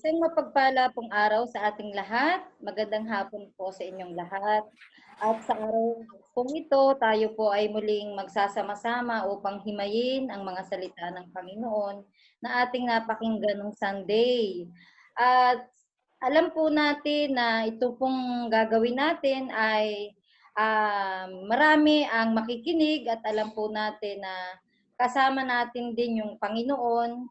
Isang mapagpala pong araw sa ating lahat. Magandang hapon po sa inyong lahat. At sa araw pong ito, tayo po ay muling magsasama-sama upang himayin ang mga salita ng Panginoon na ating napakinggan ng Sunday. At alam po natin na ito pong gagawin natin ay marami ang makikinig at alam po natin na kasama natin din yung Panginoon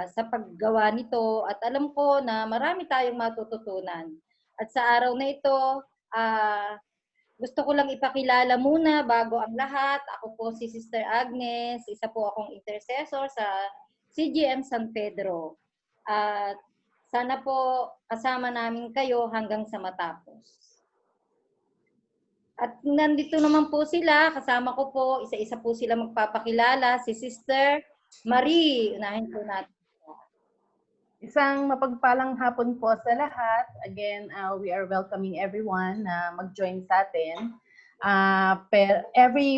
sa paggawa nito at alam ko na marami tayong matututunan. At sa araw na ito, gusto ko lang ipakilala muna bago ang lahat. Ako po si Sister Agnes, isa po akong intercessor sa CGM San Pedro. At sana po kasama namin kayo hanggang sa matapos. At nandito naman po sila, kasama ko po, isa-isa po sila magpapakilala, si Sister Marie. Unahin po natin. Isang mapagpalang hapon po sa lahat. Again, we are welcoming everyone na mag-join sa atin. Every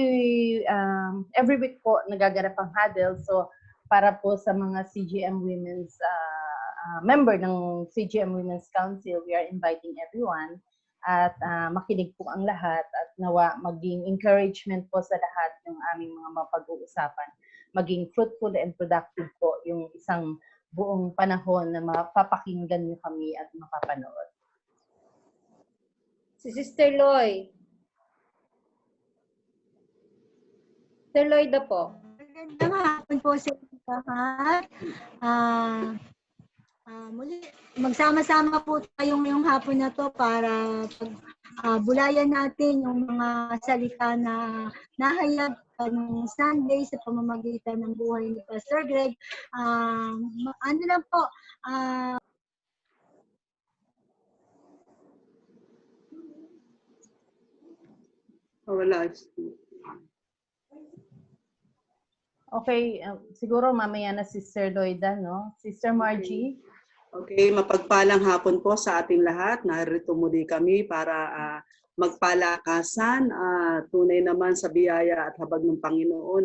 week po nagaganap ang huddle. So, para po sa mga CGM Women's member ng CGM Women's Council, we are inviting everyone at makinig po ang lahat at nawa maging encouragement po sa lahat ng aming mga mapag-uusapan. Maging fruitful and productive po yung isang buong panahon na mapapakinggan niyo kami at mapapanood. Si Sister Loy. Sister Lloyd po. Magandang hapon po sa lahat. Muli, magsama-sama po tayo ngayong hapon na to para bulayan natin yung mga salita na nahayag ng Sunday sa pamamagitan ng buhay ni Pastor Greg. Ano lang po, wala. Okay, siguro mamaya na Sister Loida, no? Sister Margie. Okay, mapagpalang hapon po sa ating lahat. Narito muli kami para magpalakasan. Tunay naman sa biyaya at habag ng Panginoon,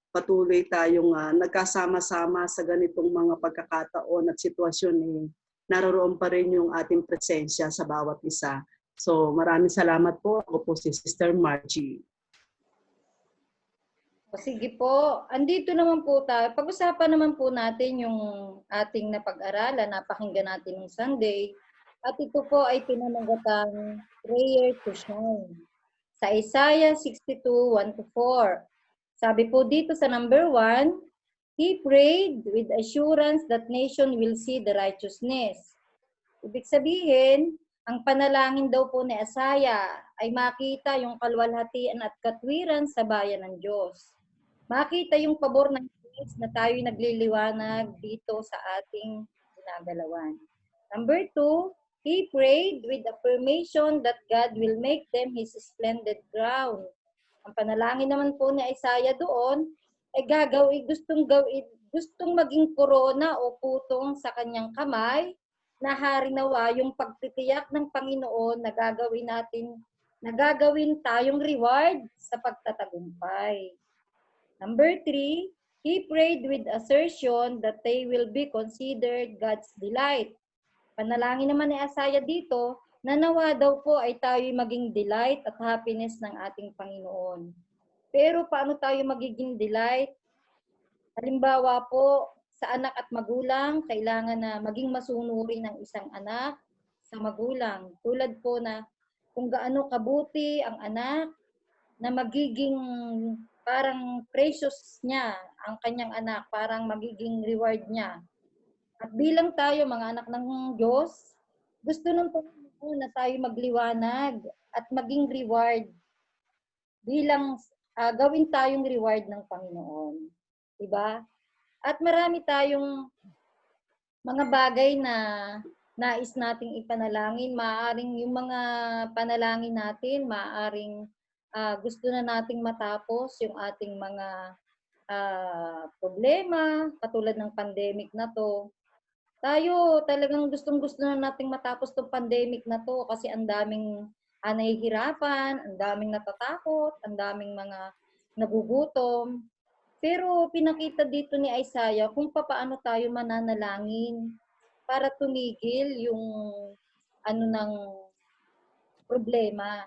patuloy tayong nagkasama-sama sa ganitong mga pagkakataon at sitwasyon. Naroon pa rin yung ating presensya sa bawat isa. So maraming salamat po. Ako po si Sister Margie. Sige po, andito naman po tayo. Pag-usapan naman po natin yung ating napag-aralan, napakinggan natin ng Sunday. At ito po ay pinamagatang Prayer to Shine. Sa Isaiah 62, 1-4. Sabi po dito sa number 1, He prayed with assurance that nation will see the righteousness. Ibig sabihin, ang panalangin daw po ni Isaiah ay makita yung kalwalhatian at katwiran sa bayan ng Diyos. Makita yung pabor ng Diyos na tayo'y nagliliwanag dito sa ating ginagalawan. Number 2, he prayed with affirmation that God will make them His splendid crown. Ang panalangin naman po ni Isaiah doon ay gustong maging korona o putong sa kanyang kamay na hari nawa yung pagtitiyak ng Panginoon na gagawin tayong reward sa pagtatagumpay. Number 3, he prayed with assertion that they will be considered God's delight. Panalangin naman ni Isaiah dito, na nawa daw po ay tayo'y maging delight at happiness ng ating Panginoon. Pero paano tayo magiging delight? Halimbawa po, sa anak at magulang, kailangan na maging masunuri ng isang anak sa magulang. Tulad po na kung gaano kabuti ang anak na magiging parang precious niya ang kanyang anak, parang magiging reward niya. At bilang tayo, mga anak ng Diyos, gusto ng Panginoon na tayo magliwanag at maging reward bilang gawin tayong reward ng Panginoon. Diba? At marami tayong mga bagay na nais nating ipanalangin. Maaaring yung mga panalangin natin, maaaring gusto na nating matapos yung ating mga problema, katulad ng pandemic na to. Tayo talagang gustong-gusto na nating matapos tong pandemic na to kasi ang daming nahihirapan, ang daming natatakot, ang daming mga nagugutom. Pero pinakita dito ni Isaiah kung paano tayo mananalangin para tumigil yung ano ng problema.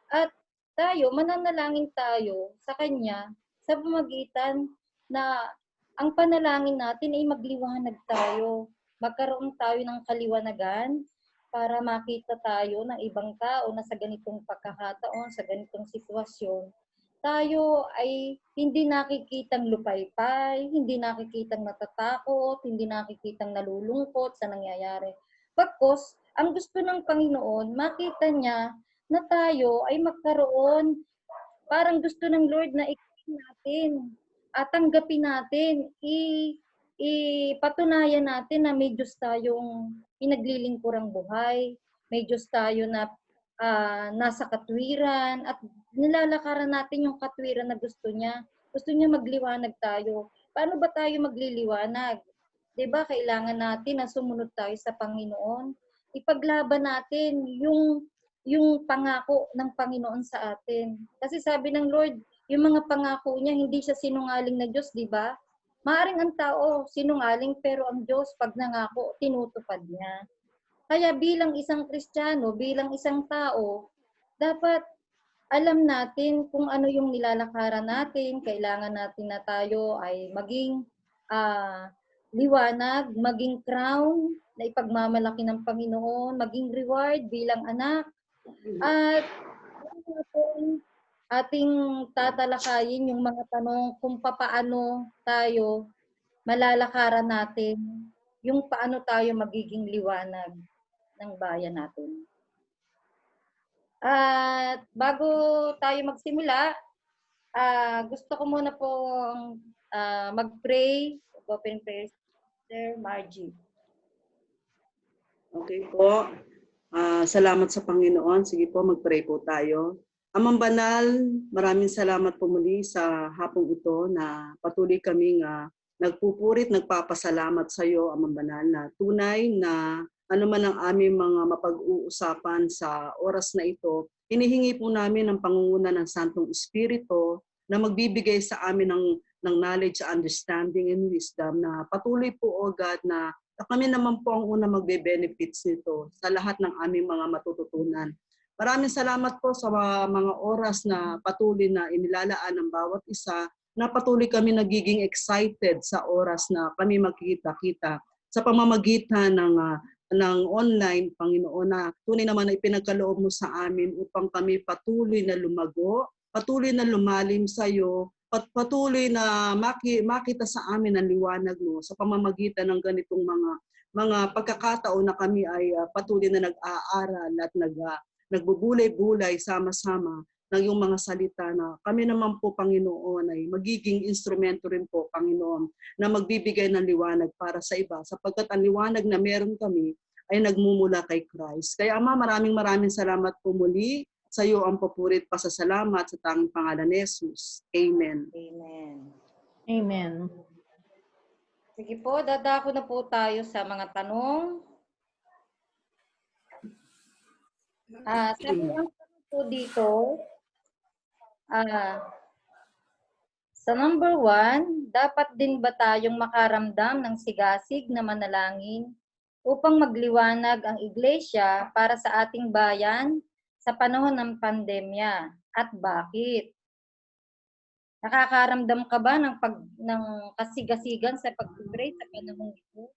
At tayo, mananalangin tayo sa Kanya sa pamamagitan na ang panalangin natin ay magliwanag tayo. Magkaroon tayo ng kaliwanagan para makita tayo ng ibang tao na sa ganitong pagkakataon, sa ganitong sitwasyon, tayo ay hindi nakikitang lupaypay, hindi nakikitang natatakot, hindi nakikitang nalulungkot sa nangyayari. Bagkus, ang gusto ng Panginoon, makita niya na tayo ay magkaroon, parang gusto ng Lord na ikin natin at tanggapin natin, ipatunayan natin na may Diyos tayong pinaglilingkurang buhay, may Diyos tayo na nasa katwiran at nilalakaran natin yung katwiran na gusto niya. Gusto niya magliwanag tayo. Paano ba tayo magliliwanag? 'Di ba kailangan natin na sumunod tayo sa Panginoon. Ipaglaban natin yung pangako ng Panginoon sa atin. Kasi sabi ng Lord, yung mga pangako niya, hindi siya sinungaling na Diyos, di ba? Maaring ang tao sinungaling, pero ang Diyos, pag nangako, tinutupad niya. Kaya bilang isang Kristiyano, bilang isang tao, dapat alam natin kung ano yung nilalakaran natin. Kailangan natin na tayo ay maging liwanag, maging crown na ipagmamalaki ng Panginoon, maging reward bilang anak. At ating tatalakayin yung mga tanong kung papaano tayo malalakaran natin, yung paano tayo magiging liwanag ng bayan natin. At bago tayo magsimula, gusto ko muna pong mag-pray, open prayer, Sister Margie. Okay po. Salamat sa Panginoon. Sige po, mag-pray po tayo. Amang Banal, maraming salamat po muli sa hapong ito na patuloy kaming nagpupurit, nagpapasalamat sa iyo, Amang Banal, na tunay na ano man ang aming mga mapag-uusapan sa oras na ito, hinihingi po namin ang pangunguna ng Santong Espiritu na magbibigay sa amin ng knowledge, understanding, and wisdom na patuloy po, O God, na kami naman po ang una magbe-benefits nito sa lahat ng aming mga matututunan. Maraming salamat po sa mga oras na patuloy na inilalaan ng bawat isa, na patuloy kami nagiging excited sa oras na kami magkikita-kita sa pamamagitan ng online, Panginoon, na tunay naman na ipinagkaloob mo sa amin upang kami patuloy na lumago, patuloy na lumalim sa iyo, patuloy na makita sa amin ang liwanag mo sa pamamagitan ng ganitong mga pagkakataon na kami ay patuloy na nag-aaral at nagbubulay-bulay sama-sama ng iyong mga salita, na kami naman po, Panginoon, ay magiging instrumento rin po, Panginoon, na magbibigay ng liwanag para sa iba, sapagkat ang liwanag na meron kami ay nagmumula kay Christ. Kaya Ama, maraming salamat po muli. Sa iyo ang papurit, pasasalamat sa tanging pangalan ni Jesus. Amen. Amen. Amen. Sige po, dadako na po tayo sa mga tanong. Sabi ang tanong po dito, sa number 1, dapat din ba tayong makaramdam ng sigasig na manalangin upang magliwanag ang iglesia para sa ating bayan sa panahon ng pandemya, at bakit? Nakakaramdam ka ba ng kasigasigan sa pag-pray sa panahon ito?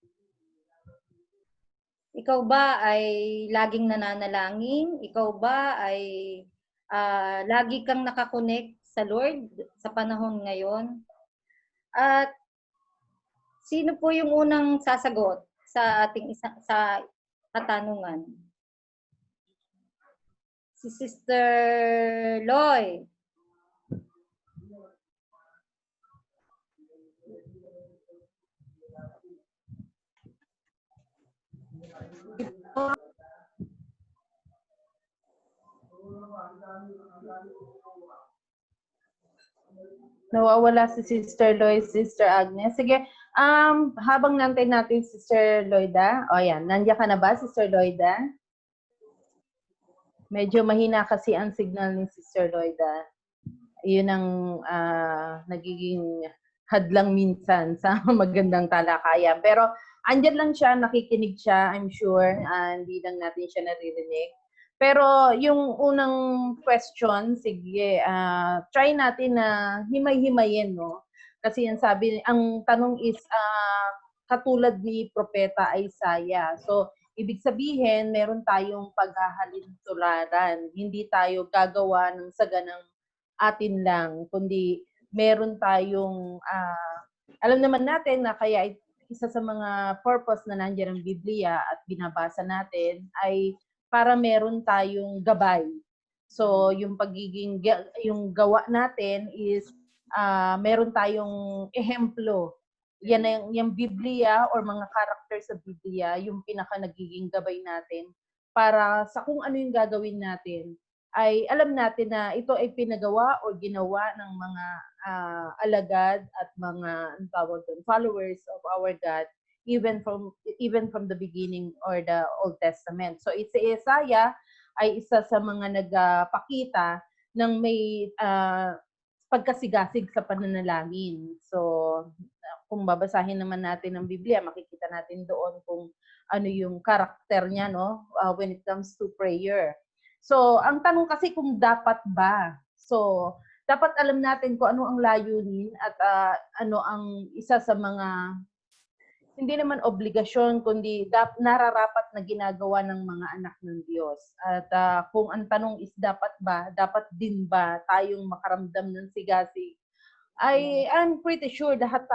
Ikaw ba ay laging nananalangin? Ikaw ba ay lagi kang nakakonect sa Lord sa panahon ngayon? At sino po yung unang sasagot sa ating sa katanungan? Si Sister Loy. Nawawala si Sister Lloyd, Sister Agnes. Sige, habang nantay natin Sister Lloyda. O yan, nandiyan ka na ba, Sister Lloyda? Medyo mahina kasi ang signal ni Sister Lloyda. Yun ang nagiging hadlang minsan sa magandang talakayan. Pero andyan lang siya, nakikinig siya, I'm sure, hindi lang natin siya naririnig. Pero yung unang question, sige, try natin na himay-himayin, no? Kasi ang ang tanong is, katulad ni Propeta Isaiah. So, ibig sabihin, meron tayong paghahalintularan. Hindi tayo gagawa ng saganang atin lang, kundi meron tayong, alam naman natin na kaya isa sa mga purpose na nandiyan ang Biblia at binabasa natin ay para meron tayong gabay. So, yung yung gawa natin is meron tayong ehemplo. Yan yung Biblia or mga character sa Biblia, yung pinaka nagiging gabay natin para sa kung ano yung gagawin natin ay alam natin na ito ay pinagawa o ginawa ng mga alagad at mga followers of our God even from the beginning or the Old Testament. So si Isaiah ay isa sa mga nagpakita ng may pagkasigasig sa pananalangin. So kung babasahin naman natin ang Biblia, makikita natin doon kung ano yung karakter niya, no, when it comes to prayer. So, ang tanong kasi kung dapat ba? So, dapat alam natin kung ano ang layunin at ano ang isa sa mga, hindi naman obligasyon, kundi nararapat na ginagawa ng mga anak ng Diyos. At kung ang tanong is dapat ba, dapat din ba tayong makaramdam ng sigasig, I'm pretty sure lahat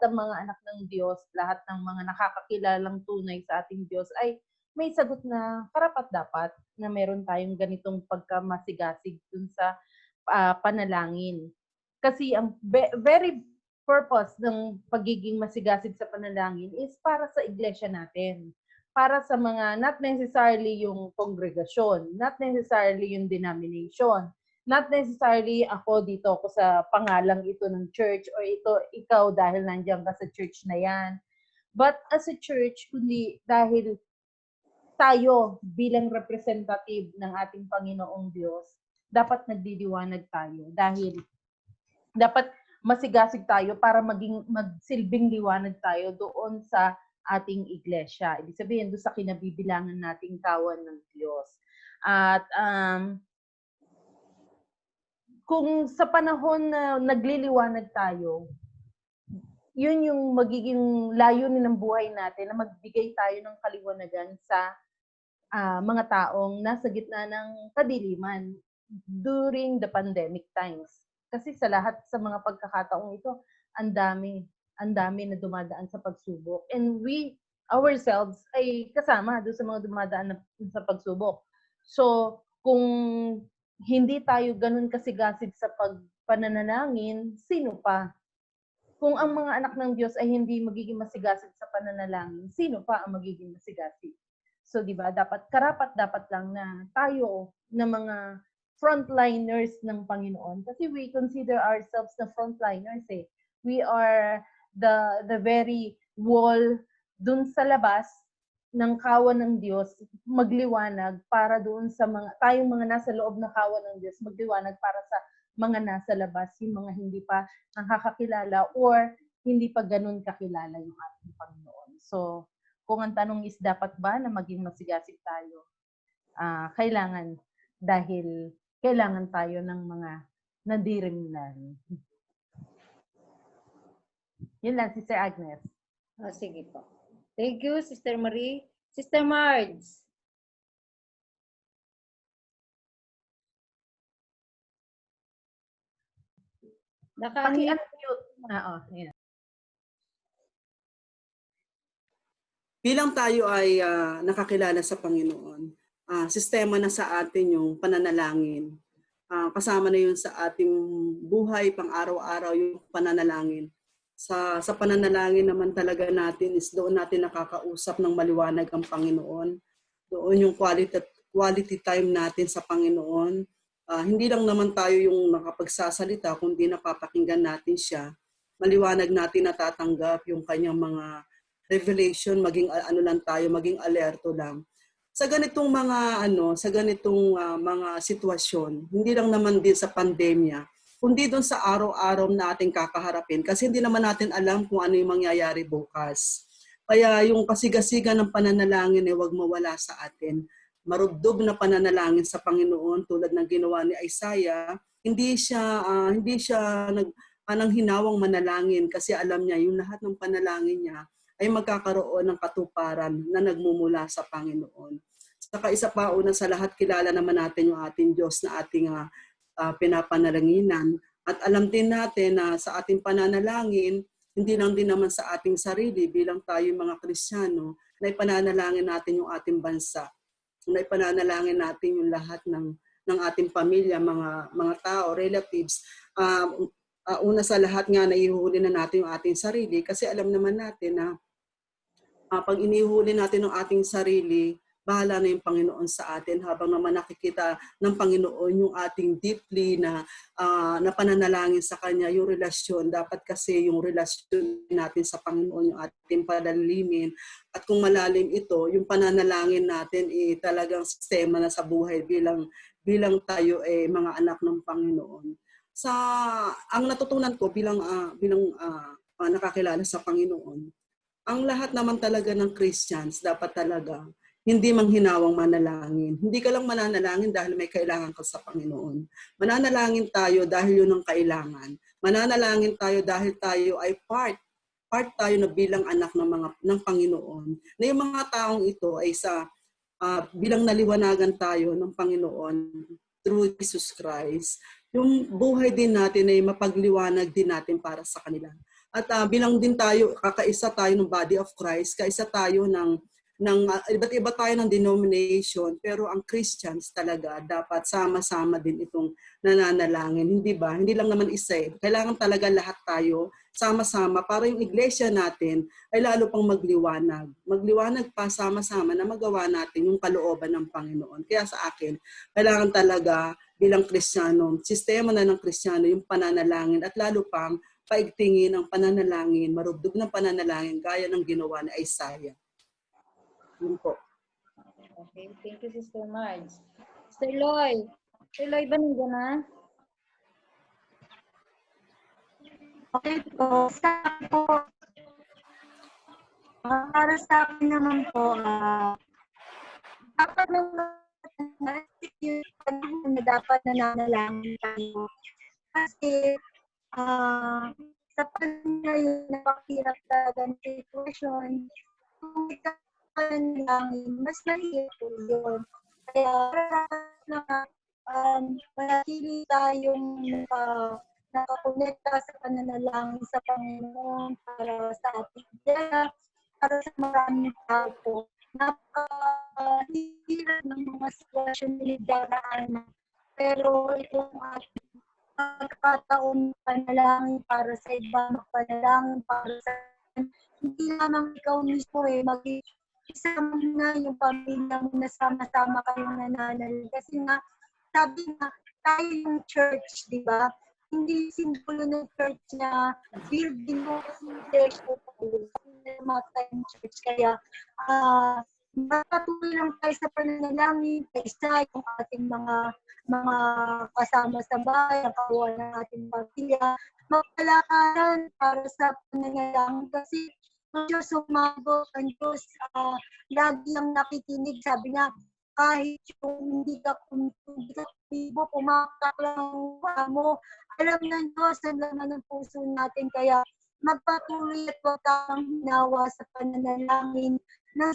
ng mga anak ng Diyos, lahat ng mga nakakakilalang tunay sa ating Diyos ay may sagot na karapat-dapat na meron tayong ganitong pagkamasigasig dun sa panalangin. Kasi ang very purpose ng pagiging masigasig sa panalangin is para sa iglesia natin. Para sa mga, not necessarily yung kongregasyon, not necessarily yung denomination, not necessarily dito ako sa pangalang ito ng church or ikaw dahil nandiyan ka sa church na yan. But as a church, kundi dahil tayo bilang representative ng ating Panginoong Diyos, dapat nagdiliwanag tayo dahil dapat masigasig tayo para magsilbing liwanag tayo doon sa ating iglesia. Ibig sabihin, doon sa kinabibilangan nating kawan ng Diyos. At kung sa panahon na nagliliwanag tayo, yun yung magiging layunin ng buhay natin na magbigay tayo ng kaliwanagan sa mga taong nasa gitna ng kadiliman during the pandemic times. Kasi sa lahat sa mga pagkakataong ito, ang dami na dumadaan sa pagsubok. And we ourselves ay kasama doon sa mga dumadaan sa pagsubok. So, kung hindi tayo ganun kasigasig sa pananalangin, sino pa? Kung ang mga anak ng Diyos ay hindi magiging masigasig sa pananalangin, sino pa ang magiging masigasig? So, di ba, dapat lang na tayo na mga frontliners ng Panginoon. Kasi we consider ourselves na frontliners eh. We are the very wall dun sa labas ng kawan ng Diyos, magliwanag para doon sa tayong mga nasa loob ng kawan ng Diyos, magliwanag para sa mga nasa labas, yung mga hindi pa nakakakilala or hindi pa ganun kakilala yung ating Panginoon. So, kung ang tanong is dapat ba na maging masigasig tayo? Kailangan, dahil kailangan tayo ng mga nadirinlan. Yun lang, Sister Agnes. Sige po. Thank you, Sister Marie. Sister Marge. Paki-unmute. Yan. Bilang tayo ay nakakilala sa Panginoon, sistema na sa atin yung pananalangin. Kasama na yun sa ating buhay, pang-araw-araw yung pananalangin. Sa pananalangin naman talaga natin is doon natin nakakausap ng maliwanag ang Panginoon. Doon yung quality time natin sa Panginoon. Hindi lang naman tayo yung nakapagsasalita, kundi napapakinggan natin siya. Maliwanag natin natatanggap yung kanyang mga revelation, maging maging alerto lang. Sa ganitong mga mga sitwasyon, hindi lang naman din sa pandemya, kundi doon sa araw-araw na ating kakaharapin kasi hindi naman natin alam kung ano yung mangyayari bukas. Kaya yung kasigasigan ng pananalangin ay huwag mawala sa atin. Marubdob na pananalangin sa Panginoon tulad ng ginawa ni Isaiah, hindi siya nang hinawang manalangin kasi alam niya yung lahat ng panalangin niya ay magkakaroon ng katuparan na nagmumula sa Panginoon. Saka isa pa, una sa lahat, kilala naman natin yung ating Diyos na ating pinapanalanginan. At alam din natin na sa ating pananalangin, hindi lang din naman sa ating sarili bilang tayo mga Kristiyano, na ipananalangin natin yung ating bansa. Na ipananalangin natin yung lahat ng ating pamilya, mga tao, relatives. Una sa lahat nga, naihuli na natin yung ating sarili kasi alam naman natin na pag inihuli natin ang ating sarili, bahala na yung Panginoon sa atin habang naman nakikita ng Panginoon yung ating deeply na pananalangin sa Kanya, yung relasyon. Dapat kasi yung relasyon natin sa Panginoon, yung ating padalimin. At kung malalim ito, yung pananalangin natin talagang sistema na sa buhay bilang tayo mga anak ng Panginoon. Ang natutunan ko bilang nakakilala sa Panginoon, ang lahat naman talaga ng Christians dapat talaga hindi manghinawang manalangin. Hindi ka lang mananalangin dahil may kailangan ka sa Panginoon. Mananalangin tayo dahil yun ang kailangan. Mananalangin tayo dahil tayo ay part tayo na bilang anak ng Panginoon. Na yung mga taong ito ay bilang naliwanagan tayo ng Panginoon through Jesus Christ, yung buhay din natin ay mapagliwanag din natin para sa kanila. At bilang din tayo, kakaisa tayo ng body of Christ, kaisa tayo ng iba't iba tayo ng denomination, pero ang Christians talaga dapat sama-sama din itong nananalangin, hindi ba? Hindi lang naman isa. Kailangan talaga lahat tayo sama-sama para yung iglesia natin ay lalo pang magliwanag. Magliwanag pa sama-sama na magawa natin yung kalooban ng Panginoon. Kaya sa akin, kailangan talaga bilang Kristiyano, sistema na ng Kristiyano yung pananalangin at lalo pang paigtingin ang pananalangin, marubdob ng pananalangin gaya ng ginawa ni Isaiah. Yun po. Okay, thank you, Sister Marge. Sister Loy. Sister Loy, ba nandiyan na? Okay po. Para sa akin naman po, dapat yung panahon na dapat nananalangin tayo. Kasi sa panahon ngayon, napakahirap talaga ng sitwasyon. Kung ikaw pananalangin, mas mahirap po yun. Kaya manatili tayong nakakonekta sa pananalangin sa Panginoon para sa ating dala, para sa maraming tao po. Napakahirap ng mga sitwasyon na daraanan. Pero itong ating pagkakataon panalangin para sa iba, panalangin para sa hindi lamang ikaw mismo mag-isama na yung pamilya mo na sama-sama kayong nananalangin. Kasi nga, sabi nga, tayo yung church, di ba? Hindi simbolo ng church na building mo kasi yung church. Kaya, patuloy lang tayo sa pananalangin, kaysa yung ating mga kasama sa bahay, ang kawan ng ating pamilya, magpalakaran para sa pananalangin. Kasi ang Diyos sumagot, ang Diyos lagi lang nakikinig. Sabi nga, kahit yung hindi ka kumibo, pumapak lang mo, alam ng Diyos ang laman ng puso natin. Kaya magpatuloy at huwag kang hinawa sa pananalangin na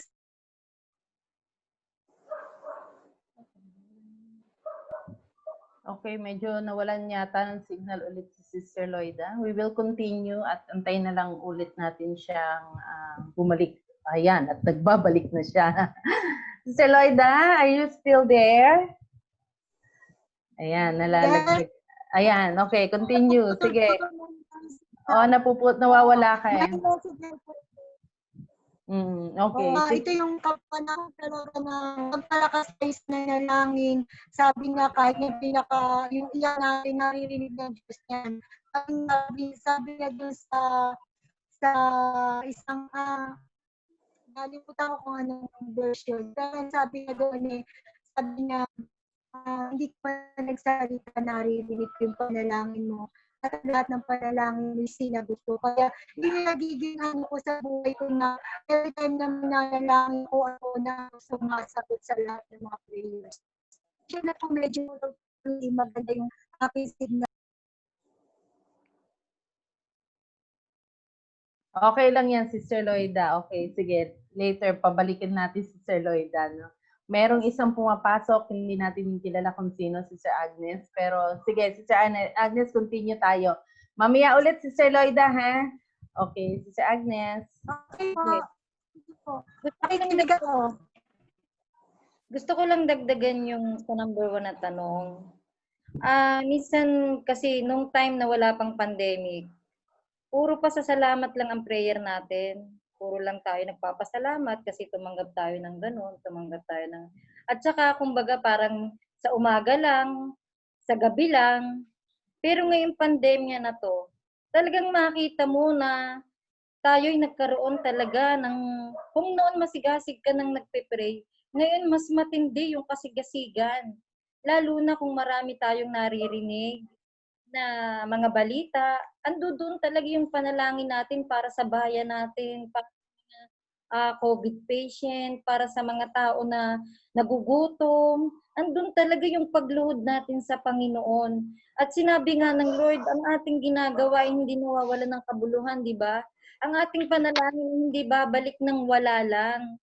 Okay, medyo nawalan yata ng signal ulit si Sister Loida. We will continue at antayin na lang ulit natin siyang bumalik. Ayan, at nagbabalik na siya. Sister Loida, are you still there? Ayan, nalalaglag. Ayan, okay, continue. Sige. Nawawala ka eh. Okay. Ito yung kapanahon talaga na magpalakas tayo na nalangin. Sabi nga kahit yung yung iyak natin naririnig ng Diyos niyan. Sabi nga doon sa isang nalimutan ko kung anong version. Pero sabi nga doon sabi nga hindi ka pa nagsalita, naririnig ko yung panalangin mo. At ang lahat ng panalangin mo sinagot ko. Kaya hindi nagiging ano ko sa buhay ko na every time na manalangin ko ako na sumasagot sa lahat ng mga prayers. Siya na po medyo hindi maganda yung aking signal. Okay lang yan, Sister Loida. Okay, sige. Later, pabalikin natin si Sister Loida. No? Merong isang pumapasok, hindi natin kilala kung sino, Sister Agnes. Pero sige, Sister Agnes, continue tayo. Mamaya ulit, Sister Loida, ha? Okay, Sister Agnes. Okay po. Nakikinig ako. Gusto ko lang dagdagan yung sa number 1 na tanong. Minsan kasi nung time na wala pang pandemic, puro pasasalamat lang ang prayer natin. Puro lang tayo nagpapasalamat kasi tumanggap tayo ng ganun, tumanggap tayo ng... At saka, kumbaga, parang sa umaga lang, sa gabi lang. Pero ngayong pandemya na to, talagang makita mo na tayo'y nagkaroon talaga ng... Kung noon masigasig ka nang nagpe-pray, ngayon mas matindi yung kasigasigan. Lalo na kung marami tayong naririnig na mga balita, doon talaga yung panalangin natin para sa bayan natin, para sa mga COVID patient, para sa mga tao na nagugutom. Andun talaga yung pagluhod natin sa Panginoon. At sinabi nga ng Lord, ang ating ginagawa ay hindi nawawala ng kabuluhan, di ba? Ang ating panalangin hindi babalik ng wala lang.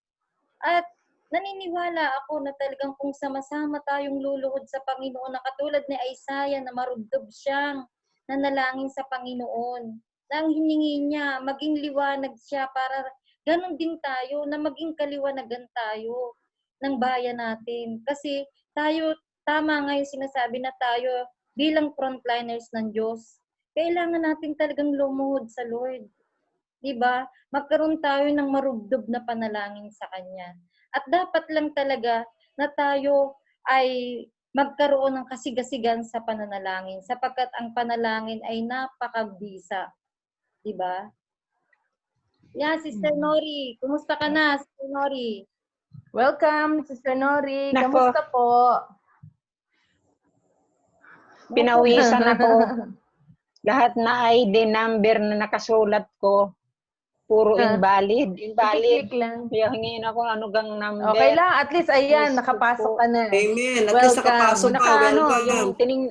At naniniwala ako na talagang kung sama-sama tayong luluhod sa Panginoon na katulad ni Isaiah na marubdob siyang nanalangin sa Panginoon. Na ang hiningi niya, maging liwanag siya para ganun din tayo, na maging kaliwanagan tayo ng bayan natin. Kasi tayo, tama nga yung sinasabi na tayo bilang frontliners ng Diyos, kailangan natin talagang lumuhod sa Lord. Diba? Magkaroon tayo ng marubdob na panalangin sa Kanya. At dapat lang talaga na tayo ay magkaroon ng kasigasigan sa pananalangin sapagkat ang panalangin ay napakabisa. Diba? Yeah, Sister Nori. Kumusta ka na, Sister Nori? Welcome, Sister Nori. Nako. Kamusta po? Pinawisan ako. Lahat na ID number na nakasulat ko, puro invalid. Invalid. Click lang. Kaya hingin ako ano gang number. Okay lang. At least, ayan, Yes, nakapasok po. ka na. Amen. At least Welcome. nakapasok ka. Welcome.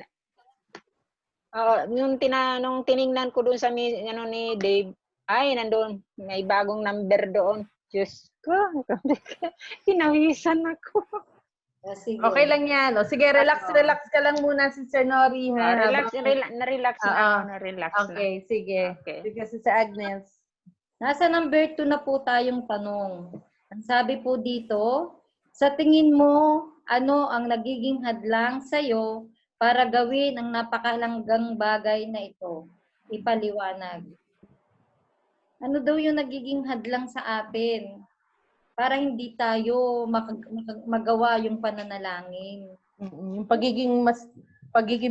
Nung tiningnan ko doon sa ni Dave, ay nandoon, may bagong number doon. Diyos ko, pinawisan ako. Sige. Okay lang yan. O, sige, relax ka lang muna, Sister Nori. Ha? Na-relax na ako. Okay, sige. Okay. Sige, Sister Agnes. Nasa number 2 na po tayong tanong. Ang sabi po dito, sa tingin mo, ano ang nagiging hadlang sa'yo para gawin ang napakahalagang bagay na ito? Ipaliwanag. Ano daw yung nagiging hadlang sa atin para hindi tayo magawa yung pananalangin? Yung pagiging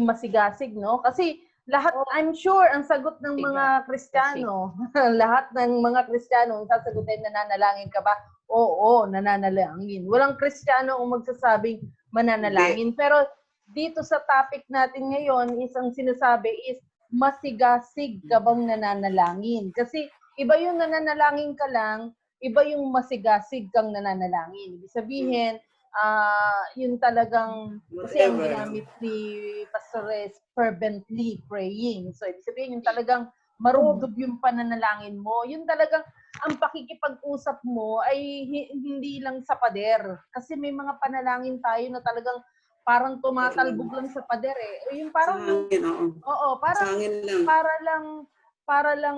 masigasig, no? Kasi lahat, I'm sure, ang sagot ng mga Kristiyano, lahat ng mga Kristiyano, ang sasagutin, nananalangin ka ba? Oo, nananalangin. Walang Kristiyano ang magsasabing mananalangin. Pero dito sa topic natin ngayon, isang sinasabi is, masigasig ka bang nananalangin? Kasi iba yung nananalangin ka lang, iba yung masigasig kang nananalangin. Ibig sabihin, yun talagang, kasi ang ginamit ni Pastores, fervently praying. So, ibig sabihin, yung talagang marubdob yung pananalangin mo. Yun talagang, ang pakikipag-usap mo ay hindi lang sa pader. Kasi may mga panalangin tayo na talagang parang tumatalbog lang sa pader eh. Yung parang, Sangin, oo. Oo, parang, Sangin lang. para lang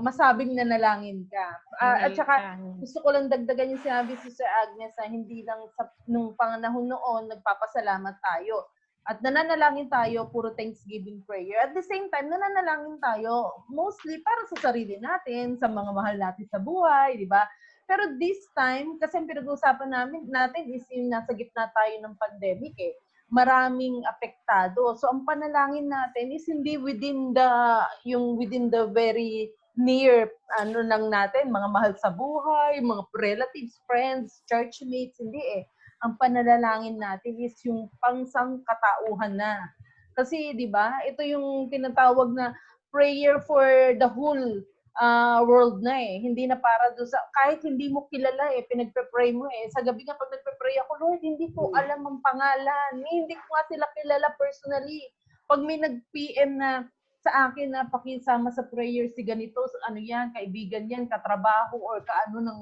masabing nanalangin ka. At saka gusto ko lang dagdagan yung sinabi si Sir Agnes na hindi lang nung panganahon noon nagpapasalamat tayo. At nananalangin tayo, puro thanksgiving prayer. At the same time, nananalangin tayo mostly para sa sarili natin, sa mga mahal natin sa buhay, di ba? Pero this time, kasi ang pinag-uusapan natin is yung nasa gitna tayo ng pandemic eh. Maraming apektado. So ang panalangin natin is hindi within the very near lang natin, mga mahal sa buhay, mga relatives, friends, churchmates, hindi eh. ang pananalangin natin is yung pangsangkatauhan na. Kasi, di ba, ito yung tinatawag na prayer for the whole world na eh. Hindi na para doon sa, kahit hindi mo kilala eh, pinagpe-pray mo eh. Sa gabi nga, pag nagpe-pray ako, Lord, hindi ko alam ang pangalan. Hindi ko nga sila kilala personally. Pag may nag-PM na sa akin na pakisama sa prayer si ganito, ano yan, kaibigan yan, katrabaho, or kaano ng,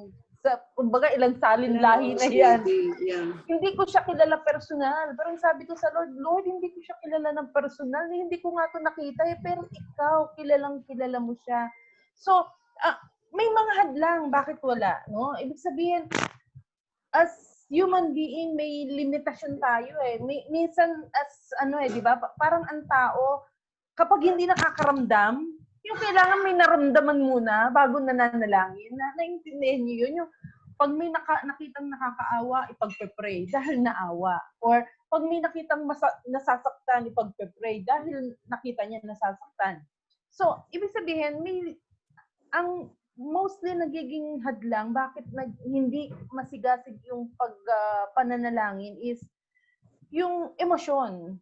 kumbaga ilang salin lahi na yan. Yeah. Hindi ko siya kilala personal. Pero sabi ko sa Lord, Lord, hindi ko siya kilala ng personal. Hindi ko nga ito nakita eh. Pero ikaw, kilalang kilala mo siya. So, may mga hadlang. Bakit wala? No? Ibig sabihin, as human being, may limitasyon tayo eh. Minsan, as ano eh, di ba? Parang ang tao, kapag hindi nakakaramdam, yung kailangan may naramdaman muna bago nananalangin. Naintindihan niyo yun? Yung pag may nakitang nakakaawa, ipagpe-pray dahil naawa. Or pag may nakitang nasasaktan, ipagpe-pray dahil nakita niya nasasaktan. So, ibig sabihin, ang mostly nagiging hadlang, bakit hindi masigasig yung pananalangin is yung emosyon.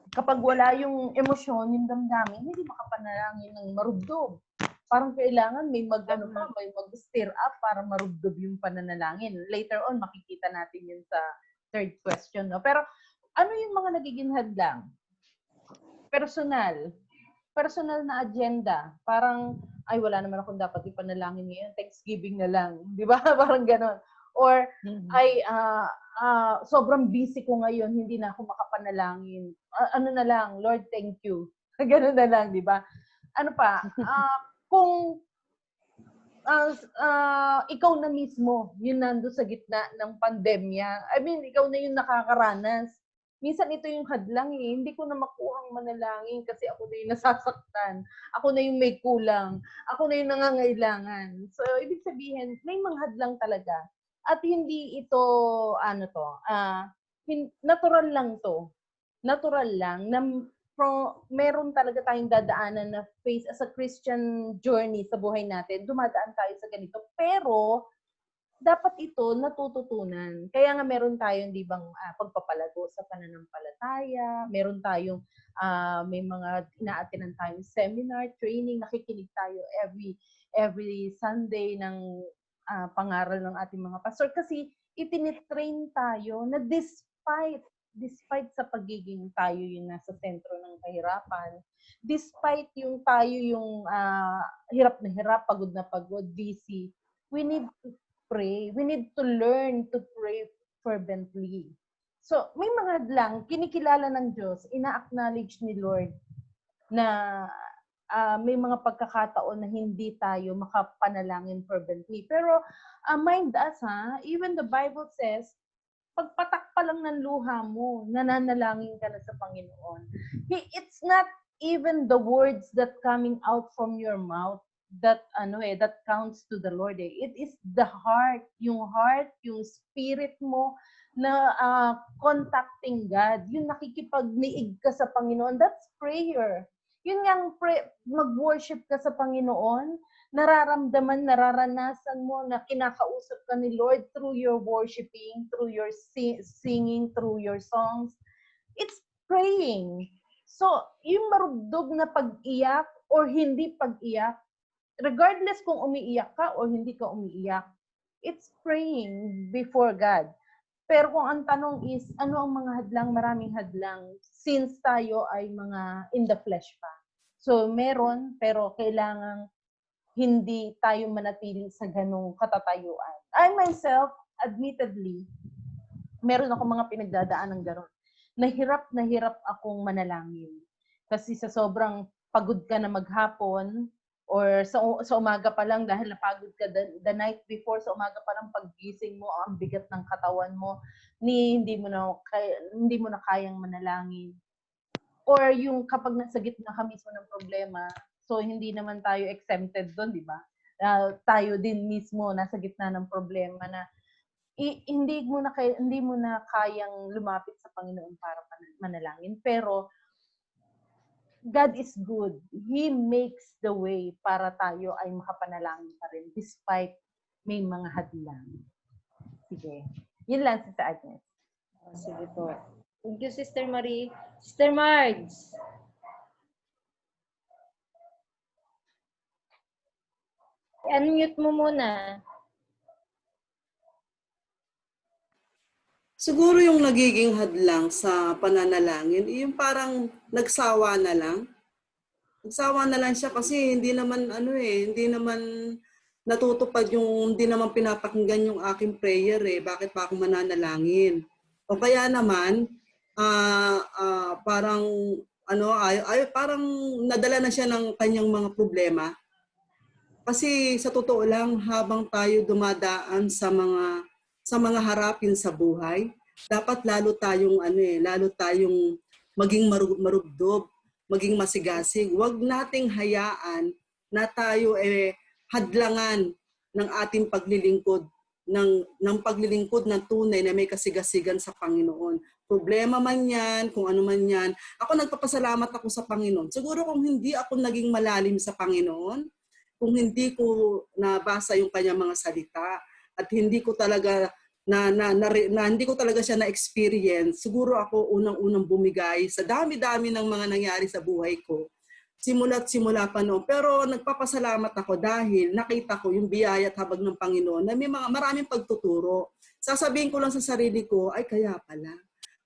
Kapag wala yung emosyon, yung damdamin, hindi makapanalangin ng marubdob. Parang kailangan may mag-stir up para marubdob yung pananalangin. Later on, makikita natin yun sa third question. No? Pero ano yung mga nagiging hadlang? Personal na agenda. Parang, ay, wala naman akong dapat ipanalangin ngayon. Thanksgiving na lang. Di ba? Parang ganon. Or, ay, sobrang busy ko ngayon, hindi na ako makapanalangin. Ano na lang, Lord, thank you. Ganon na lang, di ba? Ano pa? Kung ikaw na mismo, yun nando sa gitna ng pandemya. I mean, ikaw na yung nakakaranas. Minsan ito yung hadlang eh. Hindi ko na makuhang manalangin kasi ako na yung nasasaktan. Ako na yung may kulang. Ako na yung nangangailangan. So, ibig sabihin, may mga hadlang talaga. At hindi ito, natural lang to. Natural lang na meron talaga tayong dadaanan na face as a Christian journey sa buhay natin. Dumadaan tayo sa ganito. Pero, dapat ito natututunan. Kaya nga meron tayong, di bang, pagpapalago sa pananampalataya, meron tayong, may mga ina-attendan tayong seminar, training, nakikinig tayo every Sunday ng pangaral ng ating mga pastor. Kasi itinitrain tayo na despite sa pagiging tayo yung nasa sentro ng kahirapan, despite yung tayo yung hirap na hirap, pagod na pagod, busy, we need to pray. We need to learn to pray fervently. So, may mga hadlang, kinikilala ng Diyos, ina-acknowledge ni Lord na may mga pagkakataon na hindi tayo makapanalangin fervently. Pero, mind us even the Bible says, pagpatak pa lang ng luha mo, nananalangin ka na sa Panginoon. It's not even the words that coming out from your mouth that counts to the Lord. It is the heart, yung spirit mo na contacting God, yung nakikipagniig ka sa Panginoon. That's prayer. Yun nga, mag-worship ka sa Panginoon, nararanasan mo na kinakausap ka ni Lord through your worshiping, through your singing, through your songs. It's praying. So, yung marubdog na pag-iyak or hindi pag-iyak, regardless kung umiiyak ka o hindi ka umiiyak, it's praying before God. Pero kung ang tanong is, ano ang mga hadlang? Maraming hadlang since tayo ay mga in the flesh pa. So, meron, pero kailangang hindi tayo manatili sa ganong katatayuan. I myself, admittedly, meron ako mga pinagdadaan ng ganon. Nahirap akong manalangin. Kasi sa sobrang pagod ka na maghapon, or sa umaga pa lang dahil napagod ka the night before, sa umaga pa lang paggising mo, ang bigat ng katawan mo, hindi mo na kayang manalangin. Or yung kapag nasa gitna ka mismo ng problema, so hindi naman tayo exempted doon, di ba? Tayo din mismo nasa gitna ng problema na hindi mo na kayang lumapit sa Panginoon para manalangin. Pero God is good. He makes the way para tayo ay makapanalangin pa rin despite may mga hadlang. Sige. Yun lang, Sister Agnes. Sige po. Thank you, Sister Marie. Sister Marge. I-unmute mo muna. Siguro yung nagiging hadlang sa pananalangin, yung parang nagsawa na lang. Nagsawa na lang siya kasi hindi naman hindi naman natutupad hindi naman pinapakinggan yung aking prayer eh. Bakit pa ako mananalangin? O kaya naman, parang parang nadala na siya ng kanyang mga problema. Kasi sa totoo lang, habang tayo dumadaan sa mga harapin sa buhay, dapat lalo tayong maging marubdob, maging masigasig. Huwag nating hayaan na tayo hadlangan ng ating paglilingkod, ng paglilingkod ng tunay na may kasigasigan sa Panginoon. Problema man yan, kung ano man yan. Ako nagpapasalamat ako sa Panginoon. Siguro kung hindi ako naging malalim sa Panginoon, kung hindi ko nabasa yung kanyang mga salita at hindi ko talaga hindi ko talaga siya na-experience, siguro ako unang-unang bumigay sa dami-dami ng mga nangyari sa buhay ko. Simula pa noon. Pero nagpapasalamat ako dahil nakita ko yung biyaya at habag ng Panginoon na may maraming pagtuturo. Sasabihin ko lang sa sarili ko, ay kaya pala.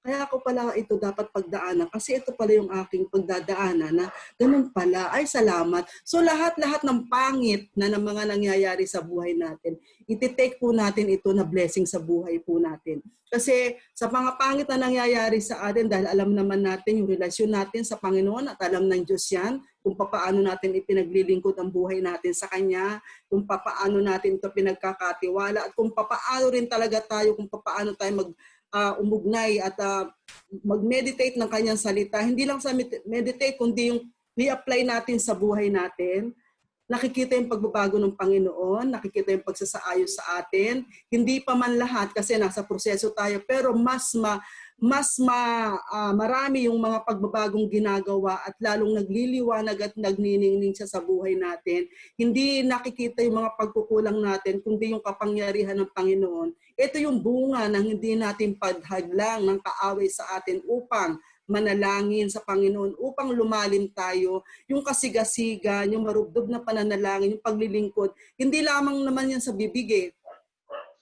Kaya ako pala ito dapat pagdaanan kasi ito pala yung aking pagdadaanan na ganun pala, ay salamat. So lahat-lahat ng pangit na ng mga nangyayari sa buhay natin, iti-take po natin ito na blessing sa buhay po natin. Kasi sa mga pangit na nangyayari sa atin, dahil alam naman natin yung relasyon natin sa Panginoon at alam ng Diyos yan, kung paano natin ipinaglilingkod ang buhay natin sa Kanya, kung paano natin ito pinagkakatiwala, at kung paano rin talaga tayo, kung paano tayo umugnay at mag-meditate ng kanyang salita. Hindi lang sa meditate, kundi yung i-apply natin sa buhay natin. Nakikita yung pagbabago ng Panginoon, nakikita yung pagsasaayos sa atin. Hindi pa man lahat kasi nasa proseso tayo, pero marami yung mga pagbabagong ginagawa at lalong nagliliwanag at nagniningning siya sa buhay natin. Hindi nakikita yung mga pagkukulang natin, kundi yung kapangyarihan ng Panginoon. Ito yung bunga ng hindi natin paghadlang ng kaaway sa atin upang manalangin sa Panginoon, upang lumalim tayo, yung kasigasigan, yung marubdob na pananalangin, yung paglilingkod. Hindi lamang naman yan sa bibig eh.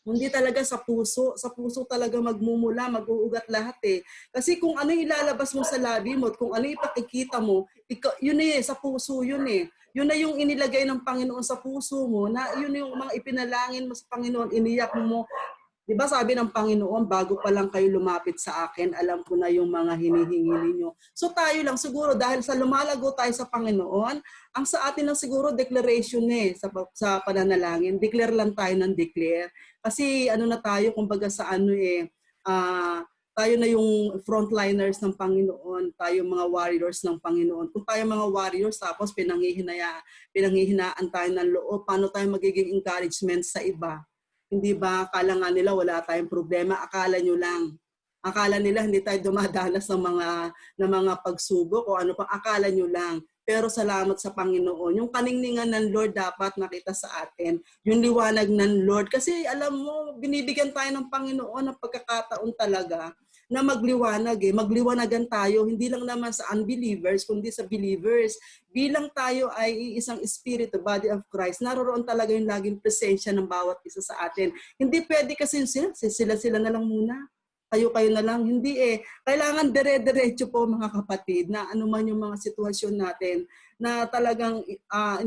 Hindi talaga sa puso. Sa puso talaga magmumula, mag-uugat lahat eh. Kasi kung ano yung ilalabas mo sa labi mo, at kung ano yung ipakikita mo, yun sa puso yun eh. Yun na yung inilagay ng Panginoon sa puso mo, na yun yung mga ipinalangin mo sa Panginoon, iniyak mo. Diba sabi ng Panginoon, bago pa lang kayo lumapit sa akin, alam ko na yung mga hinihingi ninyo. So tayo lang siguro, dahil sa lumalago tayo sa Panginoon, ang sa atin lang siguro declaration sa pananalangin. Declare lang tayo ng declare. Kasi na tayo, kumbaga tayo na yung frontliners ng Panginoon, tayo mga warriors ng Panginoon. Kung tayo mga warriors, tapos pinanghihinaan tayo ng loob, paano tayo magiging encouragement sa iba? Hindi ba akala nga nila wala tayong problema? Akala nyo lang. Akala nila hindi tayo dumadanas ng mga pagsubok o ano pang akala nyo lang. Pero salamat sa Panginoon. Yung kaningningan ng Lord dapat makita sa atin. Yung liwanag ng Lord. Kasi alam mo, binibigyan tayo ng Panginoon ng pagkakataon talaga na magliwanag eh. Magliwanagan tayo, hindi lang naman sa unbelievers, kundi sa believers. Bilang tayo ay isang espiritu, body of Christ, naroon talaga yung laging presensya ng bawat isa sa atin. Hindi pwede kasi sila na lang muna. Kayo na lang. Hindi eh. Kailangan dire-diretso po mga kapatid na ano man yung mga sitwasyon natin na talagang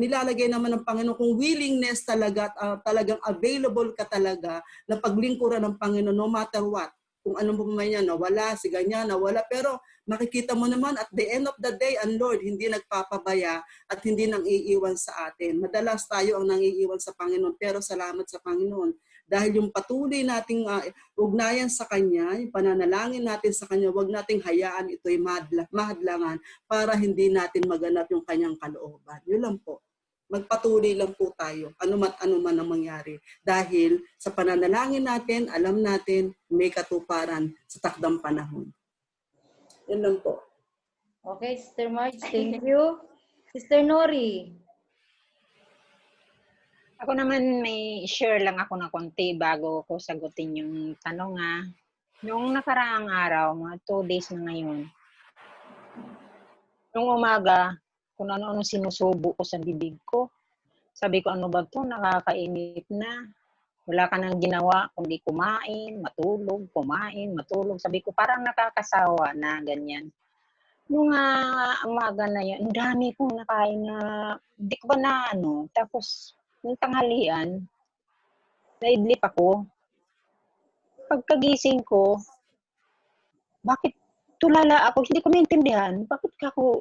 nilalagay naman ng Panginoon kung willingness talaga at talagang available ka talaga na paglingkuran ng Panginoon no matter what. Kung ano mo man yan, nawala, si ganyan, nawala. Pero makikita mo naman at the end of the day, ang Lord hindi nagpapabaya at hindi nang iiwan sa atin. Madalas tayo ang nangiiwan sa Panginoon, pero salamat sa Panginoon. Dahil yung patuloy nating ugnayan sa Kanya, yung pananalangin natin sa Kanya, huwag nating hayaan ito'y mahadlangan para hindi natin maganap yung Kanyang kalooban. Yun lang po. Magpatuloy lang po tayo, ano man ang mangyari. Dahil sa pananalangin natin, alam natin, may katuparan sa takdang panahon. Yan lang po. Okay, Sister Marge, thank you. Sister Nori. Ako naman may share lang ako na konti bago ko sagutin yung tanong Noong nakaraang araw, mga 2 days na ngayon, nung umaga, kung ano-ano sinusubo ko sa bibig ko. Sabi ko, ano ba 'to, nakakainip na. Wala ka nang ginawa kundi kumain, matulog, kumain, matulog. Sabi ko, parang nakakasawa na ganyan. Nung umaga na yun, ang dami kong nakain na hindi ko ba na ano. Tapos, nung tanghalian, naidlip ako. Pagkagising ko, bakit tulala ako? Hindi ko maintindihan. Bakit ako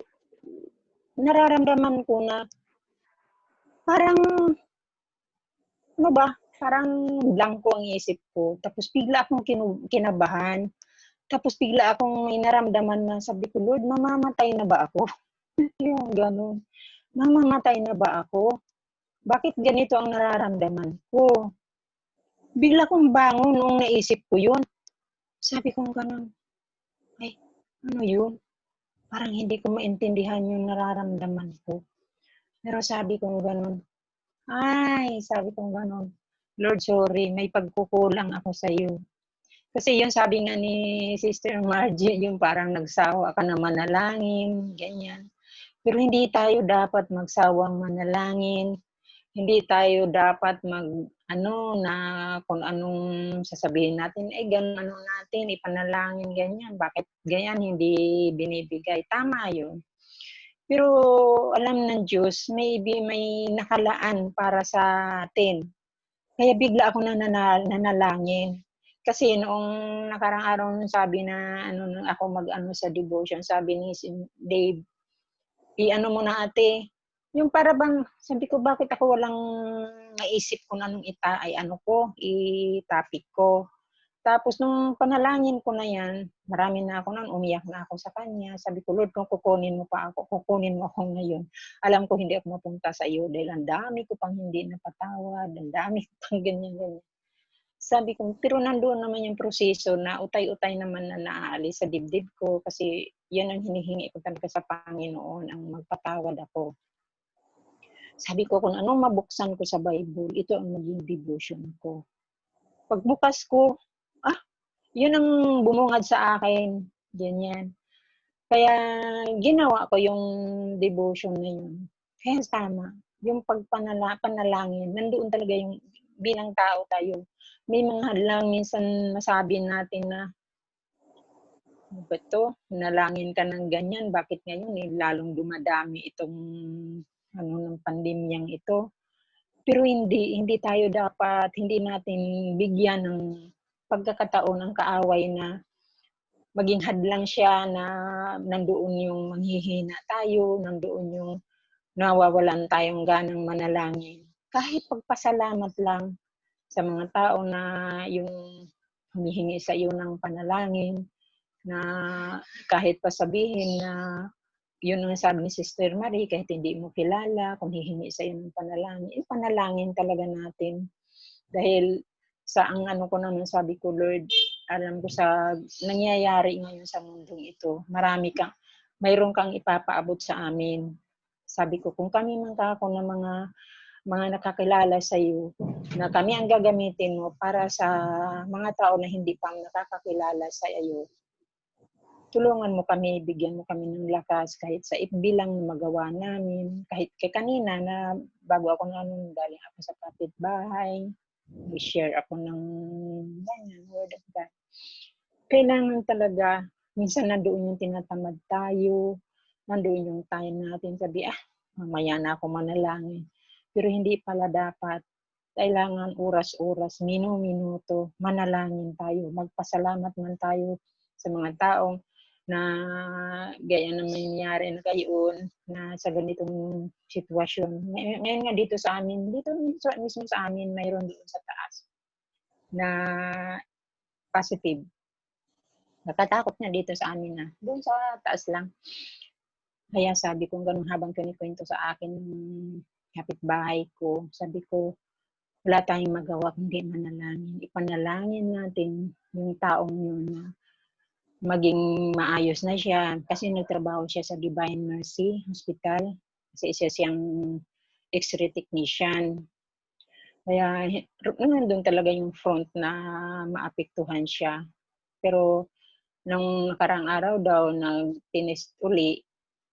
nararamdaman ko na parang, ano ba, parang blanko ang isip ko. Tapos bigla akong kinabahan. Tapos bigla akong may naramdaman na sabi ko, Lord, mamamatay na ba ako? Yung gano'n. Mamamatay na ba ako? Bakit ganito ang nararamdaman ko? Bigla kong bangon nung naisip ko yun. Sabi ko gano'n, ay, ano yun? Parang hindi ko maintindihan yung nararamdaman ko. Pero sabi ko gano'n, sabi ko gano'n, Lord, sorry, may pagkukulang ako sa iyo. Kasi yun sabi nga ni Sister Margie, yung parang nagsawa ka na manalangin, ganyan. Pero hindi tayo dapat magsawang manalangin. Hindi tayo dapat na kung anong sasabihin natin, ganun ano natin, ipanalangin, ganyan. Bakit ganyan hindi binibigay? Tama yun. Pero alam ng Diyos, maybe may nakalaan para sa atin. Kaya bigla ako nanalangin. Kasi noong nakarang araw sabi na nung ako mag-ano sa devotion, sabi ni Dave, i-ano mo na ate. Yung para bang, sabi ko, bakit ako walang maisip kung anong i-topic ko. Tapos nung panalangin ko na yan, marami na ako nun, umiyak na ako sa kanya. Sabi ko, Lord, kung kukunin mo ako ngayon. Alam ko hindi ako mapunta sa iyo dahil ang dami ko pang hindi napatawad, ang dami ko pang ganyan. Sabi ko, pero nandoon naman yung proseso na utay-utay naman na naaalis sa dibdib ko kasi yan ang hinihingi ko talaga sa Panginoon, ang magpatawad ako. Sabi ko, kung anong mabuksan ko sa Bible, ito ang maging devotion ko. Pagbukas ko, yun ang bumungad sa akin. Ganyan. Kaya ginawa ko yung devotion na yun. Kaya tama. Yung panalangin, nandoon talaga yung bilang tao tayo. May mga hadlang minsan masabi natin na ano ba to? Nalangin ka ng ganyan. Bakit ngayon lalong dumadami itong ng pandemyang ito? Pero hindi tayo dapat, hindi natin bigyan ng pagkakataon ng kaaway na maging hadlang siya na nandoon yung manghihina tayo, nandoon yung nawawalan tayong ganang manalangin. Kahit pagpasalamat lang sa mga tao na yung humihingi sa iyo ng panalangin, na kahit pa sabihin na yun ang sabi ni Sister Marie, kahit hindi mo kilala, kung hihingi sa iyo ng panalangin, ipanalangin talaga natin. Dahil sa ang ano ko naman, sabi ko, Lord, alam ko sa nangyayari ngayon sa mundong ito, mayroon kang ipapaabot sa amin. Sabi ko, kung kami man kako ng mga nakakilala sa iyo, na kami ang gagamitin mo para sa mga tao na hindi pa nakakakilala sa iyo, tulungan mo kami, bigyan mo kami ng lakas kahit sa bilang magawa namin. Kahit kay kanina na bago ako galing ako sa kapitbahay, i-share ako ng word of God. Kailangan talaga, minsan nandoon yung tinatamad tayo, nandoon yung time natin, sabi, mamaya na ako manalangin. Pero hindi pala dapat. Kailangan oras-oras, minuto, manalangin tayo. Magpasalamat man tayo sa mga taong na gaya na nangyari na gayon na sa ganitong sitwasyon. Ngayon nga dito sa amin, mismo sa amin, mayroon doon sa taas na positive. Nakatakot na dito sa amin na. Doon sa taas lang. Kaya sabi ko ganun habang kinikwento sa akin ng kapitbahay ko, sabi ko, wala tayong magawa kundi manalangin. Ipanalangin natin yung taong yun na maging maayos na siya kasi nagtrabaho siya sa Divine Mercy Hospital kasi isa siyang X-ray technician. Kaya nandun talaga yung front na maapektuhan siya. Pero nung nakarang araw daw, nag-tinest uli,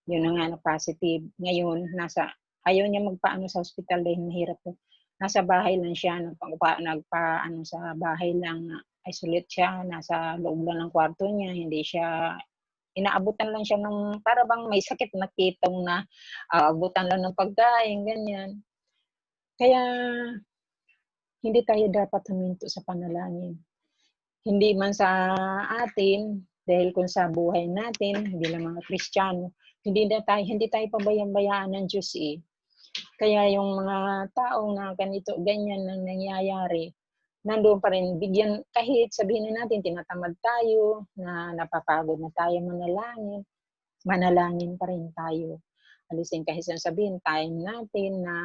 yun na nga na positive. Ngayon, ayaw niya magpaano sa hospital dahil mahirap po. Nasa bahay lang siya, nagpaano sa bahay lang, isolate siya, nasa loob lang ng kwarto niya, hindi siya, inaabutan lang siya ng, para bang may sakit na kitong na abutan lang ng pagkain, ganyan. Kaya, hindi tayo dapat huminto sa panalangin. Hindi man sa atin, dahil kung sa buhay natin, hindi lang mga Kristiyano, hindi tayo pabayang-bayaan ng Diyos eh. Kaya yung mga tao na ganito, ganyan nang nangyayari, nandoon pa rin, bigyan, kahit sabihin na natin, tinatamad tayo, na napapagod na tayo manalangin pa rin tayo. Alisin kahit sabihin, time natin na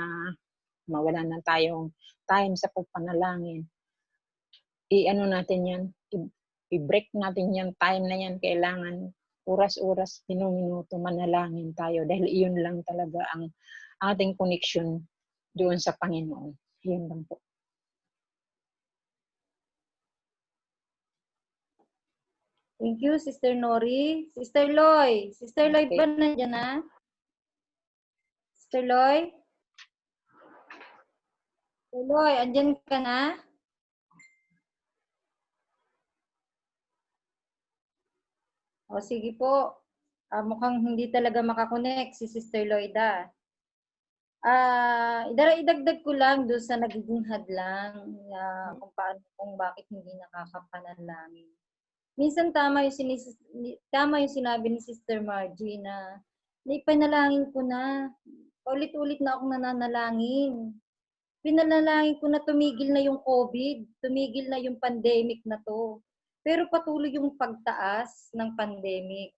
mawala na tayong time sa pagpanalangin. I-ano natin yan, i-break natin yan, time na yan, kailangan oras-oras, minuto, manalangin tayo dahil iyon lang talaga ang ating connection doon sa Panginoon. Yun lang po. Thank you, Sister Nori. Sister Loy. Sister Loy Okay. ba nandiyan na? Sister Loy? Sister Loy, andyan ka na? O sige po. Mukhang hindi talaga makakonect si Sister Loida. Idagdag ko lang doon sa nagiging hadlang na kung bakit hindi nakakapanalangin. Minsan tama yung sinabi ni Sister Margie na ipanalangin ko na. Paulit-ulit na akong nananalangin. Pinanalangin ko na tumigil na yung COVID, tumigil na yung pandemic na to. Pero patuloy yung pagtaas ng pandemic.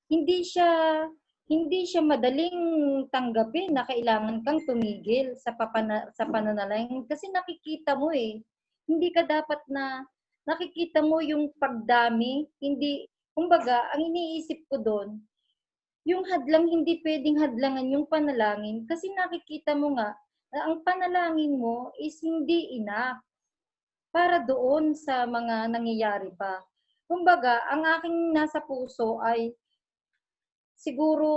Hindi siya madaling tanggapin na kailangan kang tumigil sa pananalangin kasi nakikita mo eh. Hindi ka dapat na nakikita mo yung pagdami, hindi, kumbaga, ang iniisip ko doon, yung hadlang hindi pwedeng hadlangan yung panalangin kasi nakikita mo nga na ang panalangin mo is hindi enough para doon sa mga nangyayari pa. Kumbaga, ang aking nasa puso ay siguro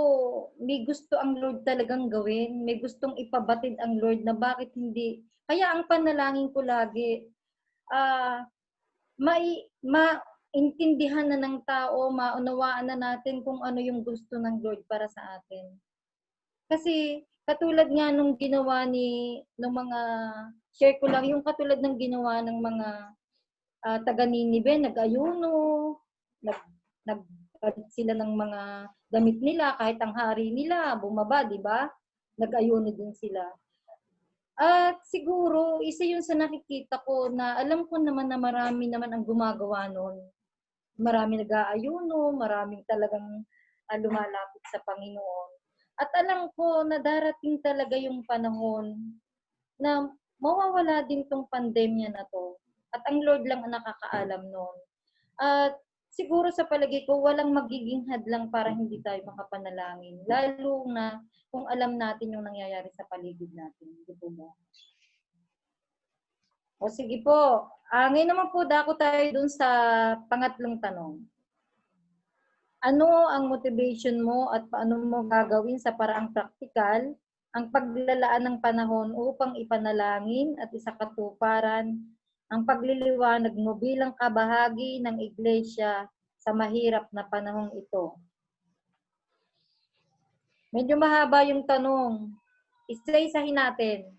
may gusto ang Lord talagang gawin, may gustong ipabatid ang Lord na bakit hindi. Kaya ang panalangin ko lagi, maintindihan na ng tao, maunawaan na natin kung ano yung gusto ng Lord para sa atin. Kasi katulad nga nung ginawa ng mga, share ko lang, yung katulad ng ginawa ng mga taga Ninive, nag-ayuno, nagpalit sila ng mga damit nila, kahit ang hari nila, bumaba, di ba? Nag-ayuno din sila. At siguro, isa yun sa nakikita ko na alam ko naman na marami naman ang gumagawa nun. Marami nag-aayuno, maraming talagang lumalapit sa Panginoon. At alam ko na darating talaga yung panahon na mawawala din tong pandemya na to. At ang Lord lang ang nakakaalam nun. At siguro sa palagay ko, walang magiging hadlang para hindi tayo makapanalangin. Lalo na kung alam natin yung nangyayari sa paligid natin. Di po ba? O sige po. Ngayon naman po, dako tayo dun sa pangatlong tanong. Ano ang motivation mo at paano mo gagawin sa paraang praktikal ang paglalaan ng panahon upang ipanalangin at isakatuparan ang pagliliwanag mo bilang kabahagi ng iglesia sa mahirap na panahong ito? Medyo mahaba yung tanong. Isa-isahin natin.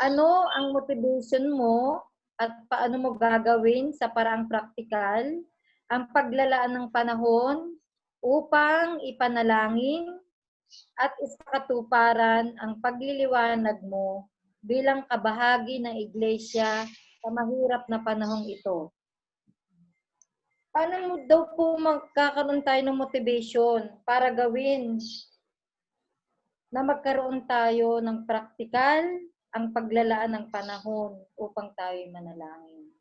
Ano ang motivation mo at paano mo gagawin sa paraang praktikal ang paglalaan ng panahon upang ipanalangin at isakatuparan ang pagliliwanag mo bilang kabahagi ng iglesia sa mahirap na panahong ito? Paano mo daw po magkakaroon tayo ng motivation para gawin na magkaroon tayo ng praktikal ang paglalaan ng panahon upang tayo manalangin?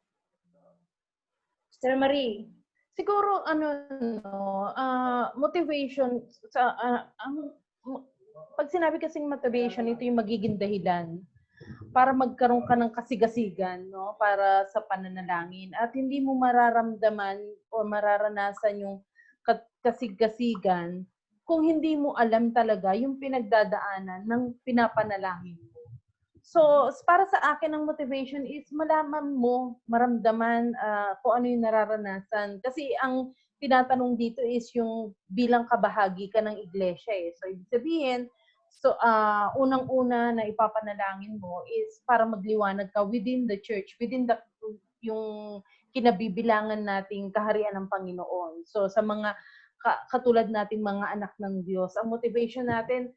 Sister Marie. Siguro motivation sa pag sinabi kasing motivation, ito yung magiging dahilan para magkaroon ka ng kasigasigan, no? Para sa pananalangin. At hindi mo mararamdaman o mararanasan yung kasigasigan kung hindi mo alam talaga yung pinagdadaanan ng pinapanalangin mo. So, para sa akin, ang motivation is malaman mo, maramdaman kung ano yung nararanasan. Kasi ang tinatanong dito is yung bilang kabahagi ka ng iglesia eh. So, ibig sabihin, unang-una na ipapanalangin mo is para magliwanag ka within the church, within yung kinabibilangan nating kaharian ng Panginoon. So, sa mga katulad nating mga anak ng Diyos, ang motivation natin,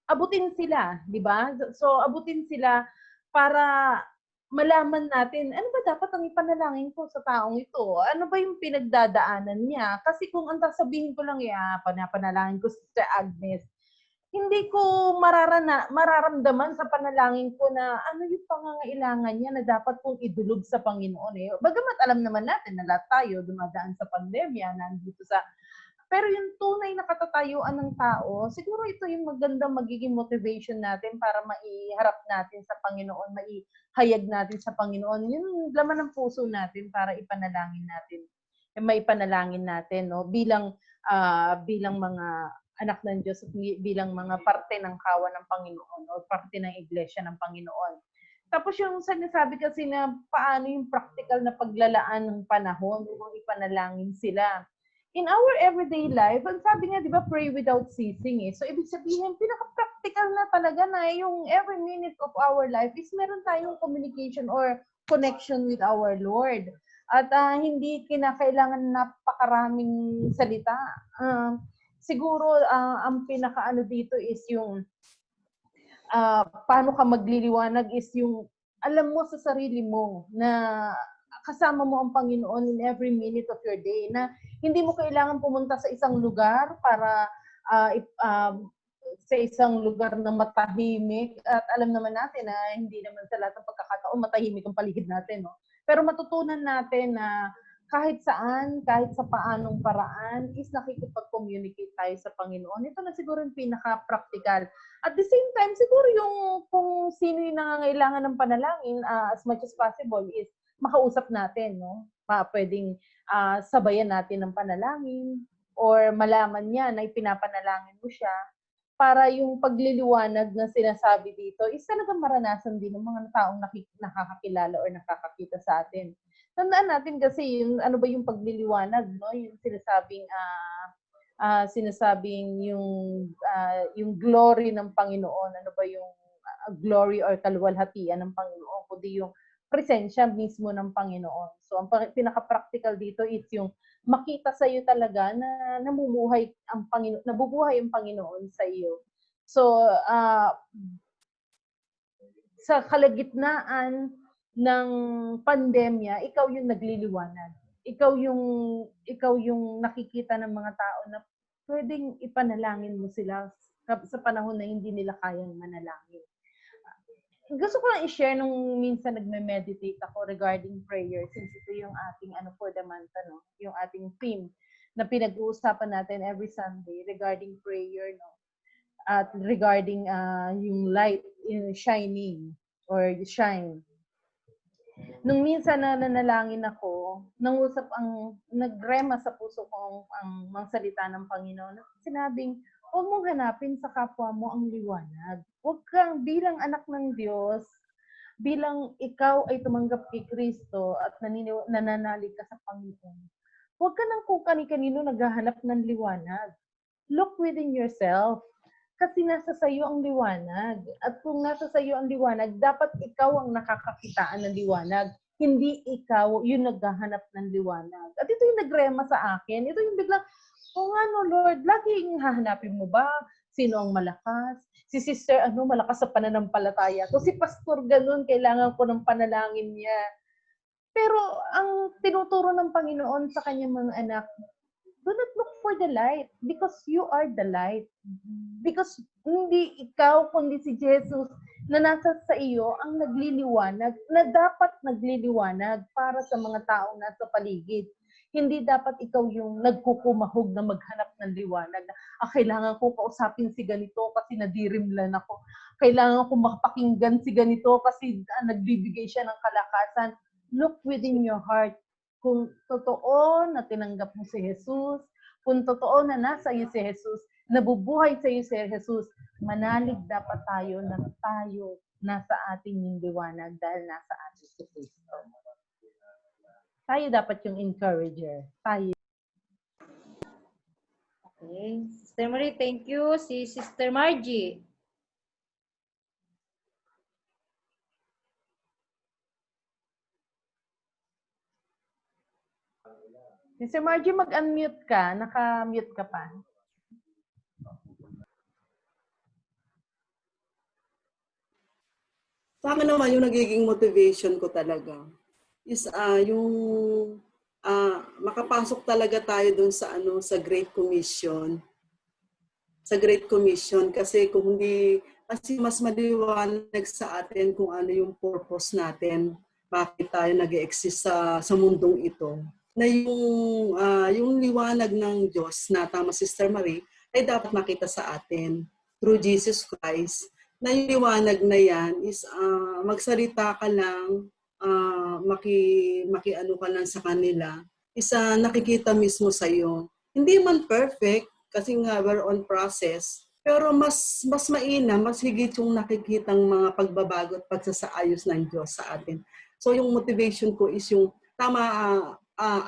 abutin sila, di ba? So, abutin sila para malaman natin, ano ba dapat ang ipanalangin ko sa taong ito? Ano ba yung pinagdadaanan niya? Kasi kung ang sasabihin ko lang, panapanalangin ko si Sister Agnes, hindi ko mararamdaman sa panalangin ko na ano yung pangangailangan niya na dapat kong idulog sa Panginoon. Eh. Bagamat alam naman natin na lahat tayo dumadaan sa pandemya, nandito sa pero yung tunay na katatayuan ng tao, siguro ito yung magandang magiging motivation natin para maiharap natin sa Panginoon, maihayag natin sa Panginoon, yung laman ng puso natin para ipanalangin natin. Maipanalangin natin, no? Bilang mga anak ng Diyos at bilang mga parte ng kawan ng Panginoon o parte ng iglesia ng Panginoon. Tapos yung sinasabi kasi na paano yung practical na paglalaan ng panahon upang ipanalangin sila. In our everyday life, ang sabi nga, di ba, pray without ceasing eh. So, ibig sabihin, pinaka-practical na talaga na yung every minute of our life is meron tayong communication or connection with our Lord. At hindi kinakailangan napakaraming salita. Siguro, ang pinaka-ano dito is yung paano ka magliliwanag is yung alam mo sa sarili mo na kasama mo ang Panginoon in every minute of your day, na hindi mo kailangan pumunta sa isang lugar para sa isang lugar na matahimik. At alam naman natin na hindi naman sa lahat ng pagkakataon matahimik ang paligid natin. No? Pero matutunan natin na kahit saan, kahit sa paanong paraan, is nakikipag-communicate tayo sa Panginoon. Ito na siguro yung pinaka-practical. At the same time, siguro yung kung sino yung nangangailangan ng panalangin, as much as possible, is makausap natin, no? Pwedeng sabayan natin ng panalangin or malaman niya na ipinapanalangin mo siya para yung pagliliwanag na sinasabi dito is talagang maranasan din ng mga taong nakakakilala or nakakakita sa atin. Tandaan natin kasi yung ano ba yung pagliliwanag, no? Yung sinasabing yung glory ng Panginoon, ano ba yung glory or kaluwalhatian ng Panginoon, kundi yung presensya mismo ng Panginoon. So, ang pinaka-practical dito is yung makita sa iyo talaga na nabubuhay ang Panginoon sa iyo. So, sa kalagitnaan ng pandemya, ikaw yung nagliliwanag. Ikaw yung nakikita ng mga tao na pwedeng ipanalangin mo sila sa panahon na hindi nila kayang manalangin. Gusto ko lang i-share nung minsan nagme-meditate ako regarding prayer, since ito yung ating for the month, yung ating theme na pinag-uusapan natin every Sunday regarding prayer, no? At regarding yung light shining or shine. Nung minsan na nanalangin ako, nagrema sa puso ko ang mga salita ng Panginoon. Sinabing, huwag mong hanapin sa kapwa mo ang liwanag. Huwag kang bilang anak ng Diyos, bilang ikaw ay tumanggap kay Kristo at nananalig ka sa Panginoon. Huwag ka nang kung kani-kanino naghahanap ng liwanag. Look within yourself. Kasi nasa sayo ang liwanag. At kung nasa sayo ang liwanag, dapat ikaw ang nakakakitaan ng liwanag. Hindi ikaw yung naghahanap ng liwanag. At ito yung nagrema sa akin. Ito yung biglang, Lord, laging hahanapin mo ba sino ang malakas? Si sister, malakas sa pananampalataya. Kung si pastor ganun, kailangan ko ng panalangin niya. Pero ang tinuturo ng Panginoon sa kanyang mga anak, do not look for the light because you are the light. Because hindi ikaw, kundi si Jesus na nasa sa iyo ang nagliliwanag, na dapat nagliliwanag para sa mga taong nasa paligid. Hindi dapat ikaw yung nagkukumahog na maghanap ng liwanag na, kailangan ko kausapin si ganito kasi nadirimlan ako. Kailangan ko makapakinggan si ganito kasi nagbibigay siya ng kalakasan. Look within your heart. Kung totoo na tinanggap mo si Jesus, kung totoo na nasa iyo si Jesus, nabubuhay sa iyo si Jesus, manalig dapat tayo na tayo nasa ating yung liwanag dahil nasa atin si Kristo. Tayo dapat yung encourager. Tayo. Okay. Sister Marie, thank you. Si Sister Margie. Sister Margie, mag-unmute ka. Naka-mute ka pa. Sa akin naman, yung nagiging motivation ko talaga is yung makapasok talaga tayo dun sa sa Great Commission. Sa Great Commission kasi kung hindi, kasi mas maliwanag sa atin kung ano yung purpose natin, bakit tayo nag-exist sa mundong ito. Na yung liwanag ng Diyos na tama Sister Marie ay dapat makita sa atin through Jesus Christ. Na yung liwanag na yan is magsalita ka lang, maki-ano ka lang sa kanila, isa nakikita mismo sa iyo. Hindi man perfect kasi nga we're on process, pero mas mainam, mas higit yung nakikitang mga pagbabago at pagsasaayos ng Diyos sa atin. So yung motivation ko is yung tama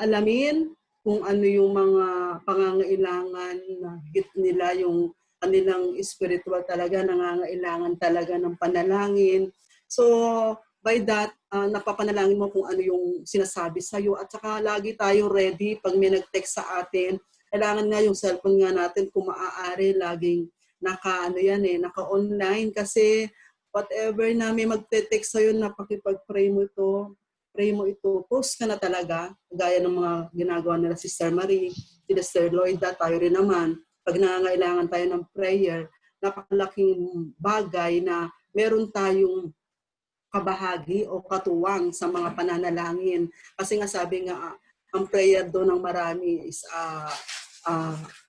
alamin kung ano yung mga pangangailangan na higit nila, yung kanilang spiritual talaga, nangangailangan talaga ng panalangin. So, by that, napapanalangin mo kung ano yung sinasabi sa'yo. At saka lagi tayo ready pag may nag-text sa atin. Kailangan nga yung cellphone nga natin kung maaari, laging naka-online. Kasi whatever na may magte-text sa'yo na pakipag-pray mo ito, post ka na talaga. Gaya ng mga ginagawa nila Sister Marie, Sister Lloyda, tayo rin naman. Pag nangangailangan tayo ng prayer, napakalaking bagay na meron tayong kabahagi o katuwang sa mga pananalangin. Kasi nga sabi nga, ang prayer doon ng marami is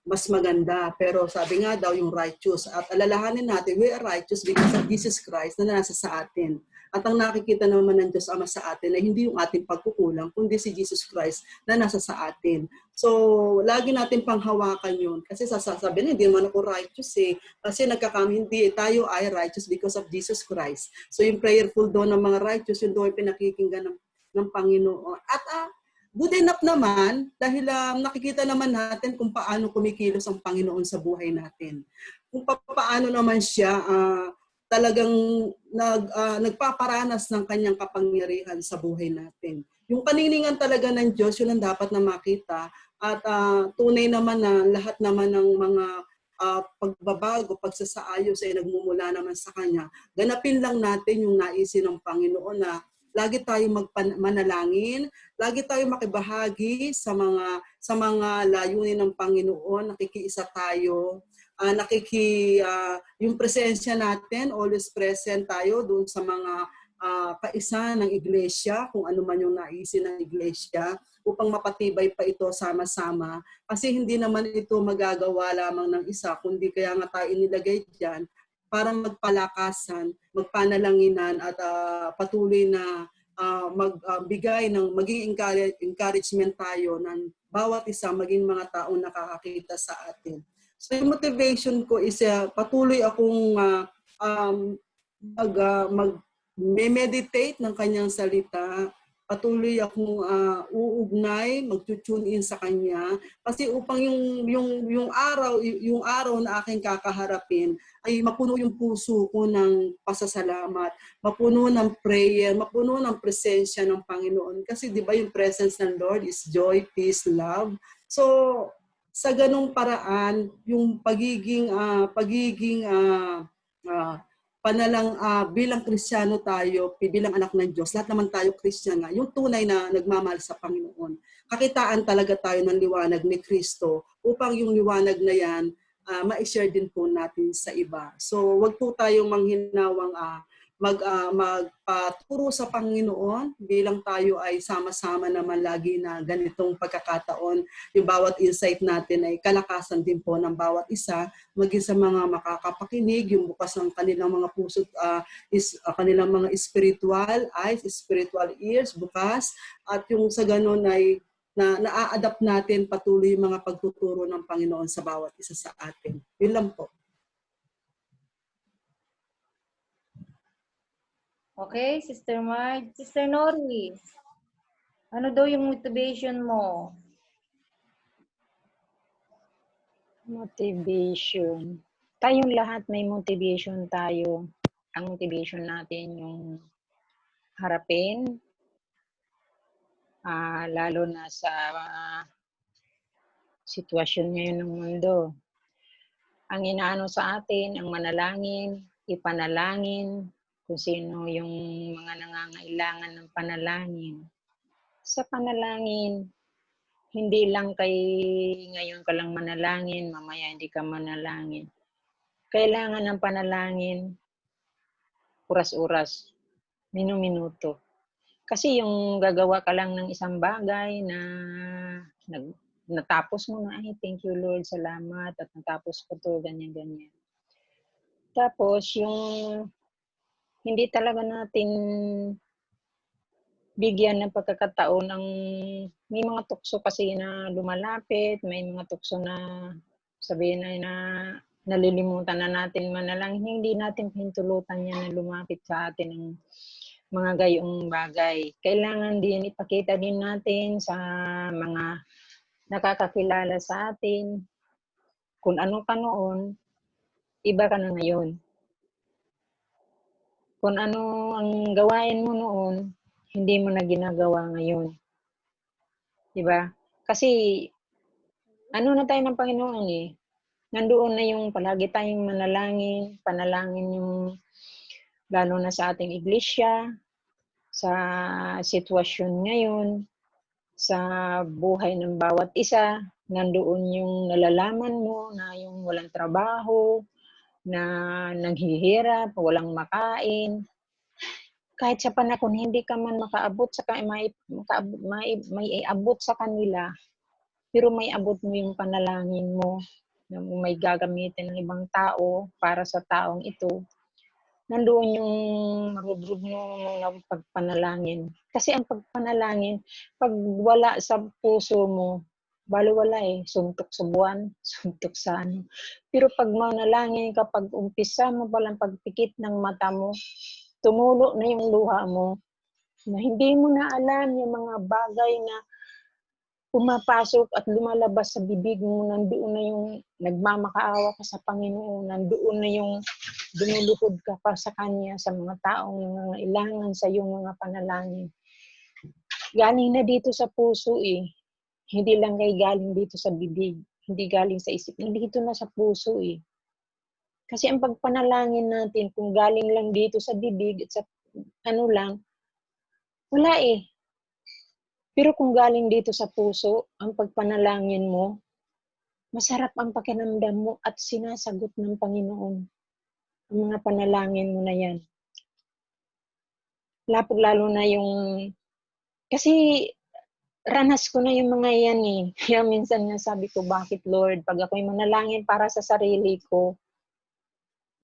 mas maganda. Pero sabi nga daw yung righteous. At alalahanin natin, we are righteous because of Jesus Christ na nasa sa atin. At ang nakikita naman ng Diyos Ama sa atin ay hindi yung ating pagkukulang, kundi si Jesus Christ na nasa sa atin. So, lagi natin panghawakan yun. Kasi sasabihin, hindi naman ako righteous eh. Kasi hindi tayo ay righteous because of Jesus Christ. So, yung prayerful doon ng mga righteous, yun doon pinakikinggan ng Panginoon. At good enough naman dahil nakikita naman natin kung paano kumikilos ang Panginoon sa buhay natin. Kung paano naman siya talagang nagpaparanas ng kanyang kapangyarihan sa buhay natin. Yung kaniningan talaga ng Diyos, yun ang dapat na makita. At tunay naman na lahat naman ng mga pagbabago, pagsasaayos ay nagmumula naman sa Kanya. Ganapin lang natin yung naisin ng Panginoon na lagi tayong manalangin, lagi tayong makibahagi sa mga layunin ng Panginoon, nakikiisa tayo, yung presensya natin, always present tayo doon sa mga kaisa ng iglesia, kung ano man yung naisin ng iglesia, upang mapatibay pa ito sama-sama. Kasi hindi naman ito magagawa lamang ng isa, kundi kaya nga tayo inilagay dyan para magpalakasan, magpanalanginan at patuloy na magbigay ng maging encouragement tayo ng bawat isa maging mga taong nakakakita sa atin. So yung motivation ko is patuloy akong mag-meditate ng kanyang salita. Patuloy akong uugnay, mag-tune in sa kanya kasi upang yung araw na aking kakaharapin ay mapuno yung puso ko ng pasasalamat, mapuno ng prayer, mapuno ng presensya ng Panginoon kasi 'di ba yung presence ng Lord is joy, peace, love. So sa ganung paraan, yung bilang Kristiyano tayo, bilang anak ng Diyos, lahat naman tayo Kristiyano nga, yung tunay na nagmamahal sa Panginoon. Kakitaan talaga tayo ng liwanag ni Kristo upang yung liwanag na yan, ma-share din po natin sa iba. So, wag po tayong manghinawang magpaturo sa Panginoon bilang tayo ay sama-sama naman lagi na ganitong pagkakataon. Yung bawat insight natin ay kalakasan din po ng bawat isa, maging sa mga makakapakinig, yung bukas ng kanilang mga puso, kanilang mga spiritual eyes, spiritual ears, bukas, at yung sa ganun ay na-adapt natin patuloy yung mga pagtuturo ng Panginoon sa bawat isa sa atin. Yun lang po. Okay, Sister Marge. Sister Nori, ano daw yung motivation mo? Motivation. Tayong lahat may motivation tayo. Ang motivation natin yung harapin, lalo na sa sitwasyon ngayon ng mundo. Ang inaano sa atin, ang manalangin, ipanalangin, kung sino yung mga nangangailangan ng panalangin. Sa panalangin, hindi lang kay ngayon ka lang manalangin, mamaya hindi ka manalangin. Kailangan ng panalangin, oras-oras, minuto. Kasi yung gagawa ka lang ng isang bagay na natapos mo na, ay thank you Lord, salamat, at natapos ko to, ganyan. Tapos yung hindi talaga natin bigyan ng pagkakataon ng may mga tukso kasi na lumalapit, may mga tukso na sabihin na nalilimutan na natin manalangin, hindi natin pahintulutan yan na lumapit sa atin ng mga gayong bagay. Kailangan din ipakita din natin sa mga nakakakilala sa atin kung ano ka noon, iba ka na ngayon. Kung ano ang gawain mo noon, hindi mo na ginagawa ngayon. Diba? Kasi ano na tayo ng Panginoon eh. Nandoon na yung palagi tayong manalangin, panalangin yung lalo na sa ating iglesia, sa sitwasyon ngayon, sa buhay ng bawat isa, nandoon yung nalalaman mo na yung walang trabaho, na nanghihirap, walang makain. Kahit sa panahon hindi ka man makaabot sa may abot sa kanila, pero may abot mo yung panalangin mo na may gagamitin ng ibang tao para sa taong ito. Nandoon yung marudrog mo ng pagpanalangin. Kasi ang pagpanalangin, pag wala sa puso mo, baliwala eh, suntok sa buwan, suntok sa ano. Pero pag manalangin ka, pag umpisa mo palang pagpikit ng mata mo, tumulo na yung luha mo, na hindi mo na alam yung mga bagay na pumapasok at lumalabas sa bibig mo, nandoon na yung nagmamakaawa ka sa Panginoon, nandoon na yung dumuluhod ka pa sa Kanya sa mga taong nangangailangan sa iyong mga panalangin. Galing na dito sa puso eh. Hindi lang galing dito sa bibig, hindi galing sa isip, dito na sa puso eh. Kasi ang pagpanalangin natin, kung galing lang dito sa bibig at sa ano lang, wala eh. Pero kung galing dito sa puso, ang pagpanalangin mo, masarap ang pakiramdam mo at sinasagot ng Panginoon ang mga panalangin mo na yan. Lalo na yung, kasi ranas ko na yung mga yan eh. Kaya minsan nga sabi ko, bakit Lord, pag ako'y manalangin para sa sarili ko,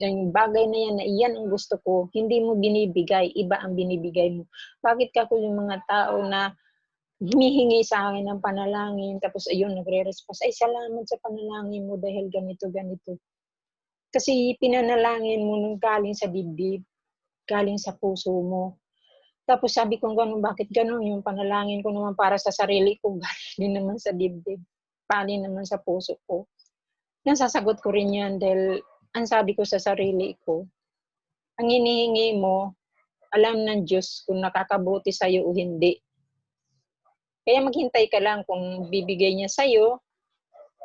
yung bagay na yan, na iyan ang gusto ko, hindi mo binibigay, iba ang binibigay mo. Bakit ka ko yung mga tao na humihingi sa akin ng panalangin, tapos ayun, nagre-response, ay salamat sa panalangin mo dahil ganito. Kasi pinanalangin mo nung galing sa dibdib, galing sa puso mo. Tapos sabi ko gano'n, bakit gano'n? Yung panalangin ko naman para sa sarili ko, galing din naman sa dibdib, galing naman sa puso ko. Nasasagot ko rin yan dahil ang sabi ko sa sarili ko, ang hinihingi mo, alam ng Diyos kung nakakabuti sa'yo o hindi. Kaya maghintay ka lang kung bibigay niya sa'yo,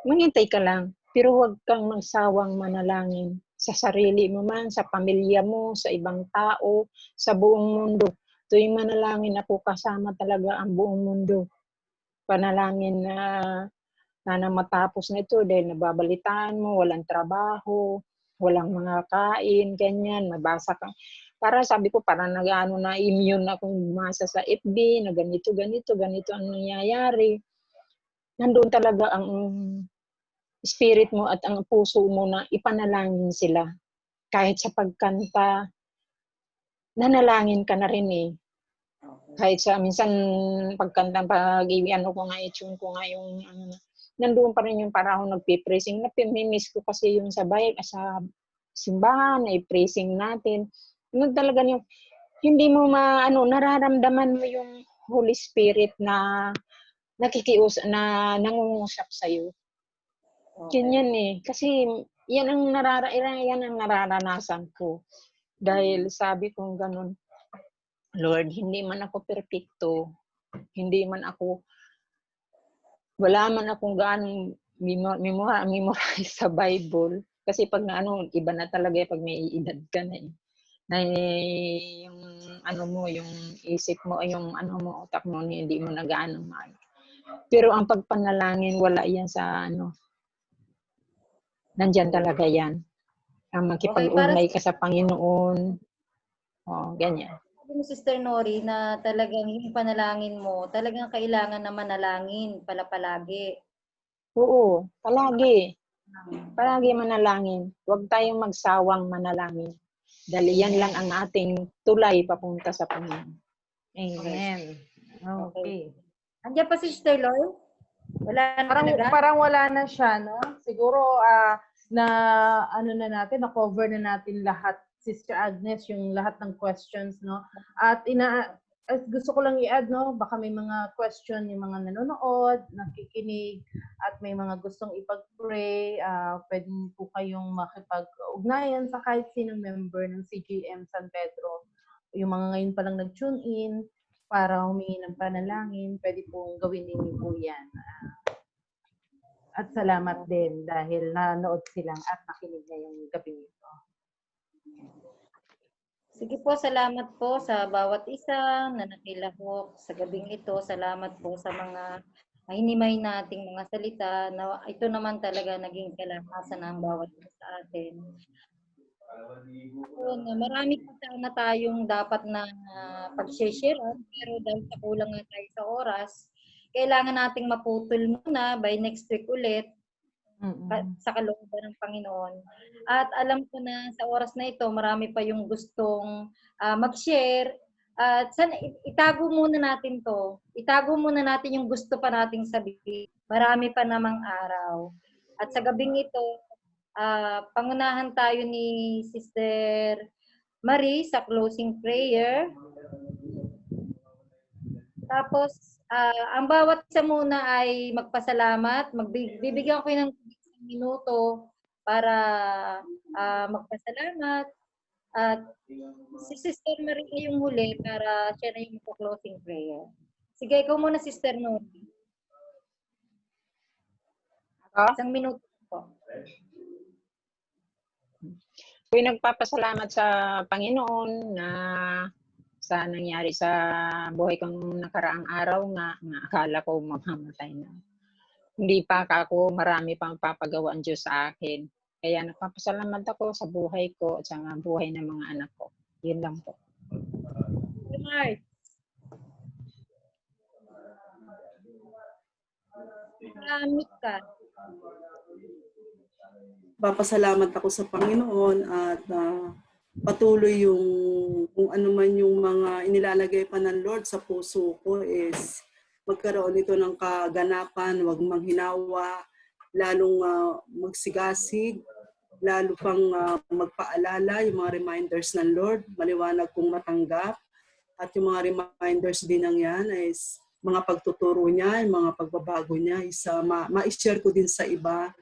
maghintay ka lang. Pero huwag kang magsawang manalangin sa sarili mo man, sa pamilya mo, sa ibang tao, sa buong mundo. Tuwing manalangin ako, kasama talaga ang buong mundo. Panalangin na sana matapos na ito dahil nababalitaan mo, walang trabaho, walang mga kain, ganyan, mabasa ka. Para sabi ko, parang nag-ano na immune akong bumasa sa FB, na ganito ang nangyayari. Nandun talaga ang spirit mo at ang puso mo na ipanalangin sila. Kahit sa pagkanta, nanalangin ka na rin eh. Kahit sa minsan pagkanta, ano ko nga, i-tune ko nga yung nandoon pa rin yung para ako nagpe-praising. Napimimiss ko kasi yung sa simbahan, ay praising natin. Ano talaga yung, hindi mo nararamdaman mo yung Holy Spirit na nangungusap sa'yo. Ganyan eh. Kasi yan ang nararanasan ko. Dahil sabi kong ganun, Lord, hindi man ako perfecto, wala man akong gaano memorize sa Bible. Kasi pag iba na talaga pag may edad ka na eh. Na yung yung isip mo, yung utak mo, hindi mo na gaano mahal. Pero ang pagpanalangin, wala yan sa nandyan talaga yan. Ang makipag-ugnay ka sa Panginoon. Ganyan. Sabi mo, Sister Nori, na talagang yung panalangin mo, talagang kailangan na manalangin palagi. Oo, palagi. Palagi manalangin. Huwag tayong magsawang manalangin. Dahil yan lang ang ating tulay papunta sa Panginoon. Amen. Okay. Andiyan pa si Sister Loy? Wala na talaga? Parang wala na siya, no? Siguro, na-cover na natin lahat, Sister Agnes, yung lahat ng questions, no? At gusto ko lang i-add, no? Baka may mga question yung mga nanonood, nakikinig, at may mga gustong ipag-pray. Pwede po kayong makipag-ugnayan sa kahit sinong member ng CGM San Pedro. Yung mga ngayon palang nag-tune in para humingi ng panalangin, pwede pong gawin ninyo po yan. At salamat din dahil nanood silang at nakinig ngayong gabi nito. Sige po, salamat po sa bawat isa na nakilahok sa gabing ito. Salamat po sa mga hinimay nating mga salita na ito naman talaga naging kalakasan ng bawat isa sa atin. Marami pa sana tayong dapat na pag-share, pero dahil sa kulang na tayo sa oras, kailangan nating maputol muna by next week ulit sa kalooban ng Panginoon. At alam ko na sa oras na ito, marami pa yung gustong mag-share. At sana itago muna natin to. Itago muna natin yung gusto pa nating sabihin. Marami pa namang araw. At sa gabing ito, pangunahan tayo ni Sister Marie sa closing prayer. Tapos, ang bawat isa muna ay magpasalamat. Bibigyan ko ng isang minuto para magpasalamat. At si Sister Marie ay yung huli para siya na yung closing prayer. Sige, ikaw muna, Sister Nori. Isang minuto po. Ako'y nagpapasalamat sa Panginoon na sa nangyari sa buhay kong nakaraang araw nga akala ko mamamatay na. Hindi pa ako, marami pang papagawa ang Diyos sa akin. Kaya nagpapasalamat ako sa buhay ko at sa buhay ng mga anak ko. Yun lang po. Mark. Maramit ka. Papasalamat ako sa Panginoon at patuloy yung kung ano man yung mga inilalagay pa ng Lord sa puso ko is magkaroon ito ng kaganapan, huwag manghinawa, lalong magsigasig, lalo pang magpaalala yung mga reminders ng Lord, maliwanag kong matanggap. At yung mga reminders din ng yan is mga pagtuturo niya, yung mga pagbabago niya, ma-share ko din sa iba.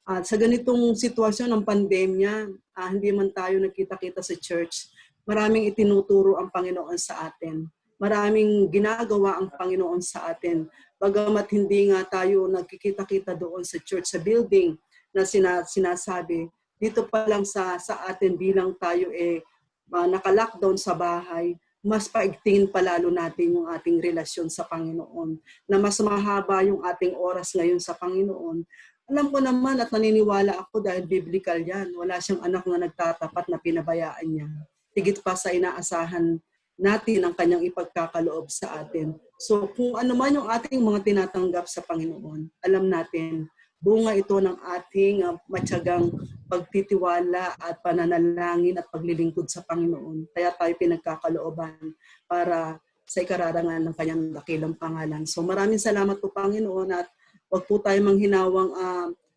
At sa ganitong sitwasyon ng pandemya, hindi man tayo nagkita-kita sa church, maraming itinuturo ang Panginoon sa atin. Maraming ginagawa ang Panginoon sa atin. Bagamat hindi nga tayo nagkikita-kita doon sa church, sa building na sinasabi, dito pa lang sa atin bilang tayo naka-lockdown sa bahay, mas paigtingin palalo natin yung ating relasyon sa Panginoon. Na mas mahaba yung ating oras ngayon sa Panginoon. Alam ko naman at naniniwala ako dahil biblical yan. Wala siyang anak na nagtatapat na pinabayaan niya. higit pa sa inaasahan natin ang kanyang ipagkakaloob sa atin. So kung ano man yung ating mga tinatanggap sa Panginoon, alam natin, bunga ito ng ating matyagang pagtitiwala at pananalangin at paglilingkod sa Panginoon. Kaya tayo pinagkakalooban para sa ikararangan ng kanyang dakilang pangalan. So maraming salamat po Panginoon at huwag po tayo manghinawang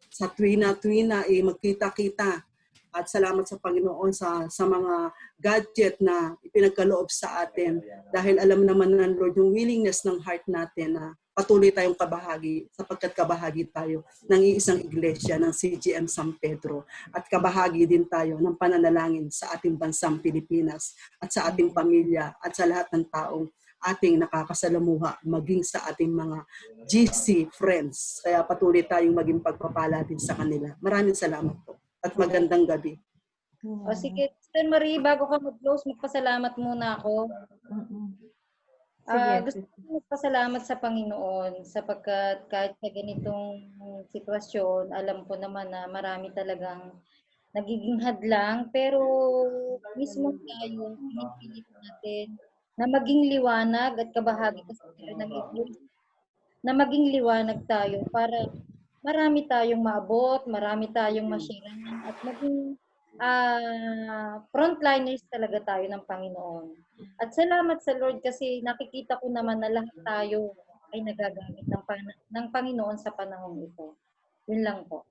sa tuwina-tuwina magkita-kita. At salamat sa Panginoon sa mga gadget na ipinagkaloob sa atin dahil alam naman ng Lord yung willingness ng heart natin na patuloy tayong kabahagi sapagkat kabahagi tayo ng iisang iglesia ng CGM San Pedro at kabahagi din tayo ng pananalangin sa ating bansang Pilipinas at sa ating pamilya at sa lahat ng taong ating nakakasalamuha maging sa ating mga GC friends. Kaya patuloy tayong maging pagpapala din sa kanila. Maraming salamat po. At magandang gabi. O sige, Sister Marie, bago ka mag-close, magpasalamat muna ako. Gusto ko magpasalamat sa Panginoon sapagkat kahit sa ganitong sitwasyon, alam ko naman na marami talagang nagiging hadlang, pero mismo tayo, pinipilit natin na maging liwanag at kabahagi kasi ng Iglesia, na maging liwanag tayo para marami tayong maabot, marami tayong masyaran at maging frontliners talaga tayo ng Panginoon. At salamat sa Lord kasi nakikita ko naman na lahat tayo ay nagagamit ng Panginoon sa panahon ito. Yun lang po.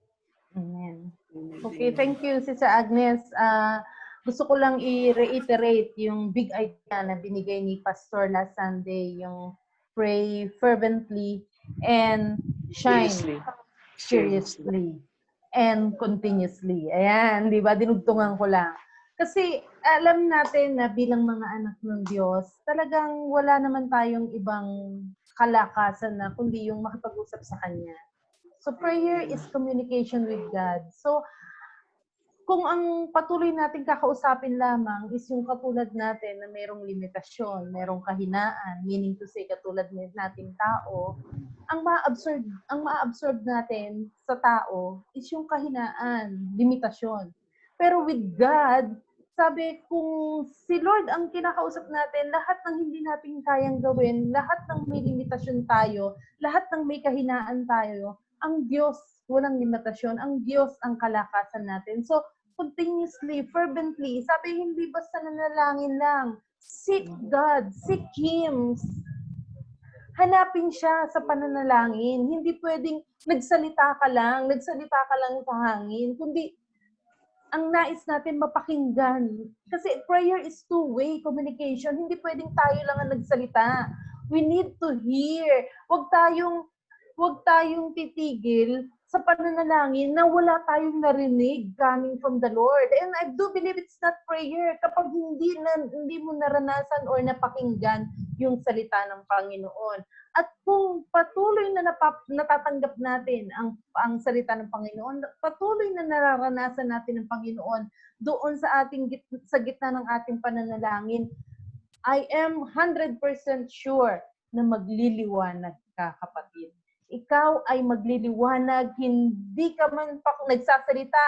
Amen. Okay, thank you, Sister Agnes. Gusto ko lang i-reiterate yung big idea na binigay ni Pastor last Sunday, yung pray fervently and shine seriously and continuously. Ayan, di ba? Dinugtungan ko lang. Kasi alam natin na bilang mga anak ng Diyos, talagang wala naman tayong ibang kalakasan na kundi yung makipag-usap sa Kanya. So prayer is communication with God. So kung ang patuloy natin kakausapin lamang is yung katulad natin na mayroong limitasyon, mayroong kahinaan, meaning to say katulad nating tao, ang ma-absorb natin sa tao is yung kahinaan, limitasyon. Pero with God, sabi kung si Lord ang kinakausap natin, lahat ng hindi natin kayang gawin, lahat ng may limitasyon tayo, lahat ng may kahinaan tayo, ang Diyos walang limitasyon, ang Diyos ang kalakasan natin. So, continuously, fervently, sabi hindi basta nanalangin lang, seek God, seek Him, hanapin siya sa pananalangin. Hindi pwedeng nagsalita ka lang sa hangin, kundi ang nais natin mapakinggan. Kasi prayer is two-way communication. Hindi pwedeng tayo lang ang nagsalita. We need to hear. Huwag tayong titigil sa pananalangin na wala tayong narinig coming from the Lord. And I do believe it's not prayer kapag hindi mo naranasan or napakinggan yung salita ng Panginoon. At kung patuloy na natatanggap natin ang salita ng Panginoon, patuloy na nararanasan natin ng Panginoon doon sa gitna ng ating pananalangin, I am 100% sure na magliliwanag ka, kapatid. Ikaw ay magliliwanag, hindi ka man pa nagsasalita,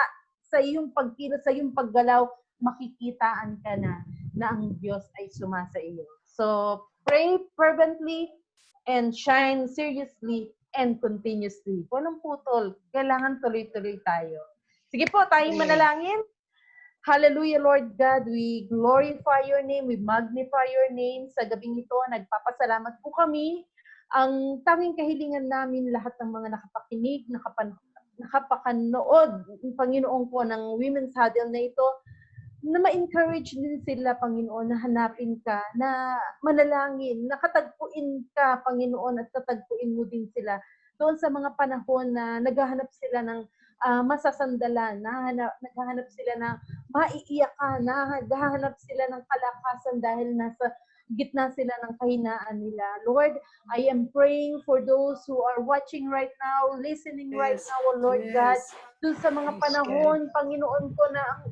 sa iyong pagkilos, sa iyong paggalaw, makikitaan ka na ang Diyos ay sumasa iyo. So, pray fervently and shine seriously and continuously. Walang putol. Kailangan tuloy-tuloy tayo. Sige po, tayong manalangin. Hallelujah, Lord God. We glorify your name. We magnify your name. Sa gabing ito, nagpapasalamat po kami. Ang tanging kahilingan namin, lahat ng mga nakapakinig, nakapakanood, Panginoon po, ng Women's Huddle na ito, na ma-encourage din sila, Panginoon, na hanapin ka, na manalangin, nakatagpuin ka, Panginoon, at tatagpuin mo din sila doon sa mga panahon na naghahanap sila ng masasandalan, naghahanap sila ng maiiyakan, naghahanap sila ng kalakasan dahil nasa gitna sila ng kahinaan nila. Lord, I am praying for those who are watching right now, listening right now, Lord God, doon sa mga panahon, Panginoon ko, na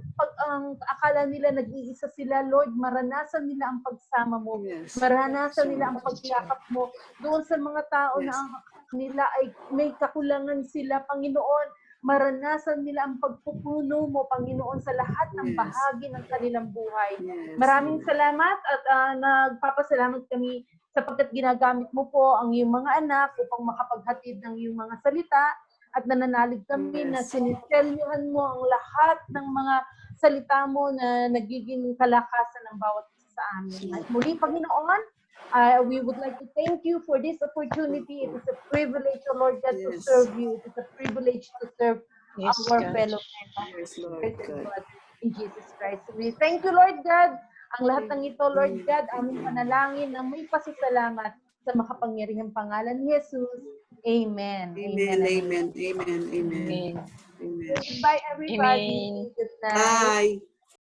ang akala nila nag-iisa sila, Lord, maranasan nila ang pagsama mo, maranasan nila ang pagyakap mo, doon sa mga tao na ang nila ay may kakulangan sila, Panginoon, maranasan nila ang pagpupuno mo, Panginoon, sa lahat ng Yes. bahagi ng kanilang buhay. Yes. Maraming salamat at nagpapasalamat kami sapagkat ginagamit mo po ang iyong mga anak upang makapaghatid ng iyong mga salita at nananalig kami na Yes. siniselyuhan mo ang lahat ng mga salita mo na nagiging kalakasan ng bawat isa sa amin. At muli, Panginoon, we would like to thank you for this opportunity. It is a privilege, O Lord God, to Yes. serve you. It is a privilege to serve Yes, our God. fellow men. Yes, Lord God. In Jesus Christ. We thank you, Lord God. Ang lahat ng ito, Lord God, aming panalangin ng may pasasalamat sa makapangyarihang pangalan ni Jesus. Amen. Amen, and amen, amen, amen, Amen. amen. Goodbye, everybody. Amen. Good night. Bye.